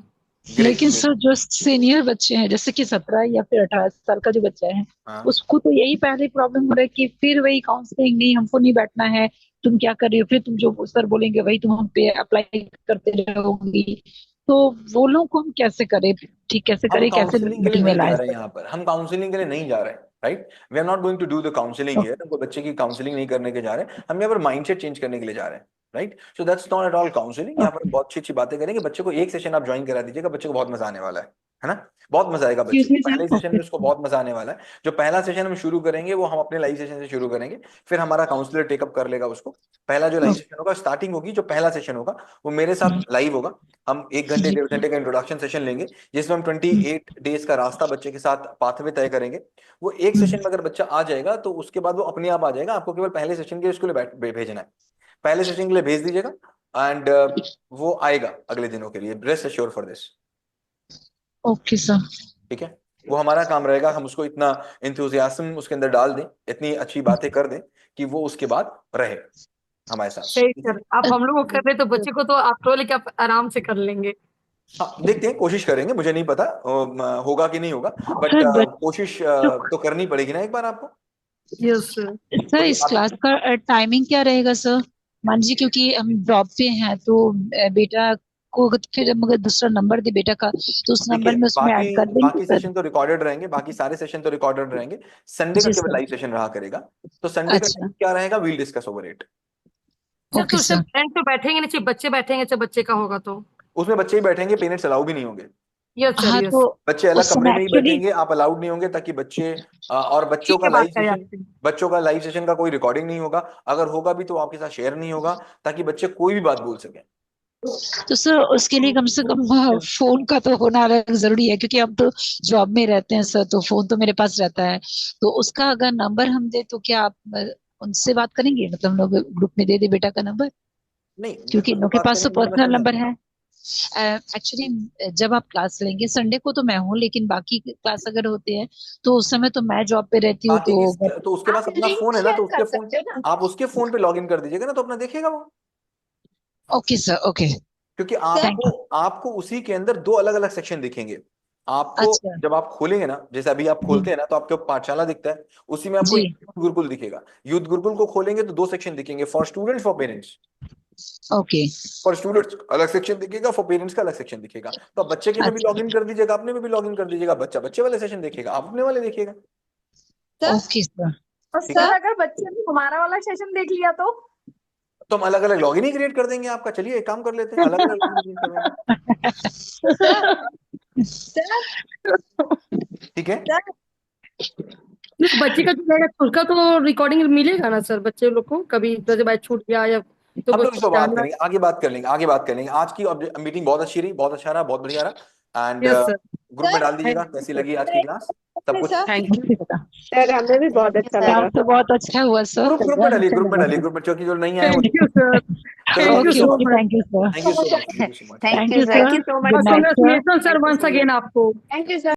ग्रेट लेकिन ग्रेट। सर जो सीनियर बच्चे हैं, जैसे कि 17 या फिर 18 साल का जो बच्चा है, हाँ उसको तो यही पहले प्रॉब्लम हो रहा है कि फिर वही काउंसलिंग, नहीं हमको नहीं बैठना है, तुम क्या कर रही हो, फिर तुम जो सर बोलेंगे वही तुम हम पे अप्लाई करते रहोगी। तो वो लोग को हम कैसे करें, ठीक कैसे हम करें, कैसे काउंसलिंग के लिए मीटिंग में नहीं जा लाए रहे हैं, सर? यहाँ पर हम काउंसलिंग के लिए नहीं जा रहे हैं। Right. We are not going to do the counselling here, हमको बच्चे की काउंसलिंग नहीं करने के जा रहे हैं, हम यहाँ पर माइंडसेट चेंज करने के लिए जा रहे हैं, right. So that's not at all counselling. यहाँ पर बहुत अच्छी अच्छी बातें करेंगे, बच्चे को एक सेशन आप ज्वाइन करा दीजिएगा, बच्चे को बहुत मजा आने वाला है ना, बहुत मजा आएगा बच्चे को। पहले सेशन में उसको बहुत मजा आने वाला है। जो पहला सेशन हम शुरू करेंगे वो हम अपने लाइव सेशन से शुरू करेंगे, फिर हमारा काउंसलर टेकअप कर लेगा उसको। पहला जो लाइव सेशन होगा, स्टार्टिंग होगी, जो पहला सेशन होगा वो मेरे साथ लाइव होगा। हम 1 घंटे 1.5 घंटे का इंट्रोडक्शन सेशन लेंगे, जिसमें हम 28 डेज का रास्ता बच्चे के साथ पाथवे तय करेंगे। वो एक सेशन में अगर बच्चा आ जाएगा तो उसके बाद वो अपने आप आ जाएगा, आपको केवल पहले सेशन के लिए उसके लिए भेजना है, पहले सेशन के लिए भेज दीजिएगा एंड वो आएगा अगले दिनों के लिए। Rest assure for this. Okay sir, ठीक है, वो हमारा काम रहेगा, हम उसको इतना इंथुजियाज्म उसके अंदर डाल दें, इतनी अच्छी बातें कर दें कि वो उसके बाद रहे हमारे साथ। सही सर, आप हम लोग को कर रहे तो बच्चे को तो आफ्टर ऑल आप आराम से कर लेंगे। हाँ, देखते हैं, कोशिश करेंगे, मुझे नहीं पता होगा कि नहीं होगा, बट कोशिश तो करनी पड़ेगी ना एक बार आपको। Yes sir. सर इस क्लास का टाइमिंग क्या रहेगा सर? मान जी क्योंकि हम जॉब पे हैं तो बेटा को फिर मगर दूसरा नंबर दे बेटा का, तो उस नंबर में उसमें ऐड कर देंगे। बाकी सेशन तो रिकॉर्डेड रहेंगे, बाकी सारे सेशन तो रिकॉर्डेड रहेंगे। संडे का केवल लाइव सेशन रहा करेगा, तो संडे का क्या रहेगा, वील डिस्कस ओवर इट। तो सर पेरेंट्स तो बैठेंगे नहीं, सिर्फ बच्चे बैठेंगे, जब बच्चे का होगा तो उसमें बच्चे ही बैठेंगे, पेरेंट्स अलाउ भी नहीं होंगे। Yes sir, yes. बच्चे अलग कमरे में ही बैठेंगे, आप अलाउड नहीं होंगे, ताकि बच्चे और बच्चों का लाइव सेशन का कोई रिकॉर्डिंग नहीं होगा, अगर होगा भी तो आपके साथ शेयर नहीं होगा, ताकि बच्चे कोई भी बात बोल सके। तो सर उसके लिए कम से कम फोन का तो होना जरूरी है, क्योंकि हम तो जॉब में रहते हैं सर, तो फोन तो मेरे पास रहता है। तो उसका अगर नंबर हम दे तो क्या आप उनसे बात करेंगे, मतलब हम लोग ग्रुप में दे दे बेटा का नंबर? नहीं, क्योंकि उनके पास तो पर्सनल नंबर है। एक्चुअली जब आप क्लास लेंगे संडे को तो मैं हूँ, लेकिन बाकी क्लास अगर होते हैं तो उस समय तो मैं जॉब पे रहती हूँ। तो उसके पास अपना फोन है ना, तो उसके फोन आप उसके फोन पे लॉग इन कर दीजिएगा ना, तो अपना देखेगा वो। Okay sir, okay. क्योंकि आपको उसी के अंदर 2 अलग अलग सेक्शन दिखेंगे आपको। जब आप खोलेंगे ना, जैसे अभी आप खोलते हैं ना, तो आपको पाठशाला दिखता है, उसी में आपको यूथ गुरुकुल दिखेगा। यूथ गुरुकुल को खोलेंगे तो 2 सेक्शन दिखेंगे, for students, for parents. Okay, for students अलग सेक्शन दिखेगा, फॉर पेरेंट्स का अलग सेक्शन दिखेगा। तो बच्चे के में भी लॉग इन कर दीजिएगा, अपने में भी लॉग इन कर दीजिएगा, बच्चा बच्चे वाले सेशन देखेगा, आप अपने वाले देखिएगा। Okay sir. सर अगर बच्चे ने हमारा वाला सेशन देख लिया तो हम अलग अलग लॉगिन ही क्रिएट कर देंगे आपका। चलिए एक काम कर लेते हैं, अलग अलग लॉगिन ठीक है। बच्चे का जो रहेगा उसका तो रिकॉर्डिंग मिलेगा ना सर, बच्चे लोग को कभी जैसे बैच छूट गया या तो हम लोग इसको बात करेंगे, आगे बात कर लेंगे। आज की मीटिंग बहुत अच्छी रही, बहुत अच्छा रहा, बहुत बढ़िया रहा। एंड ग्रुप में डाल दीजिएगा कैसी लगी आज की क्लास, सब कुछ। थैंक यू सर, हमें भी बहुत अच्छा लगा। तो बहुत अच्छा हुआ सर। ग्रुप में डालिए, ग्रुप में क्योंकि जो नहीं आए। Thank you sir, thank you sir, thank you so much. Sir once again आपको। Thank you sir.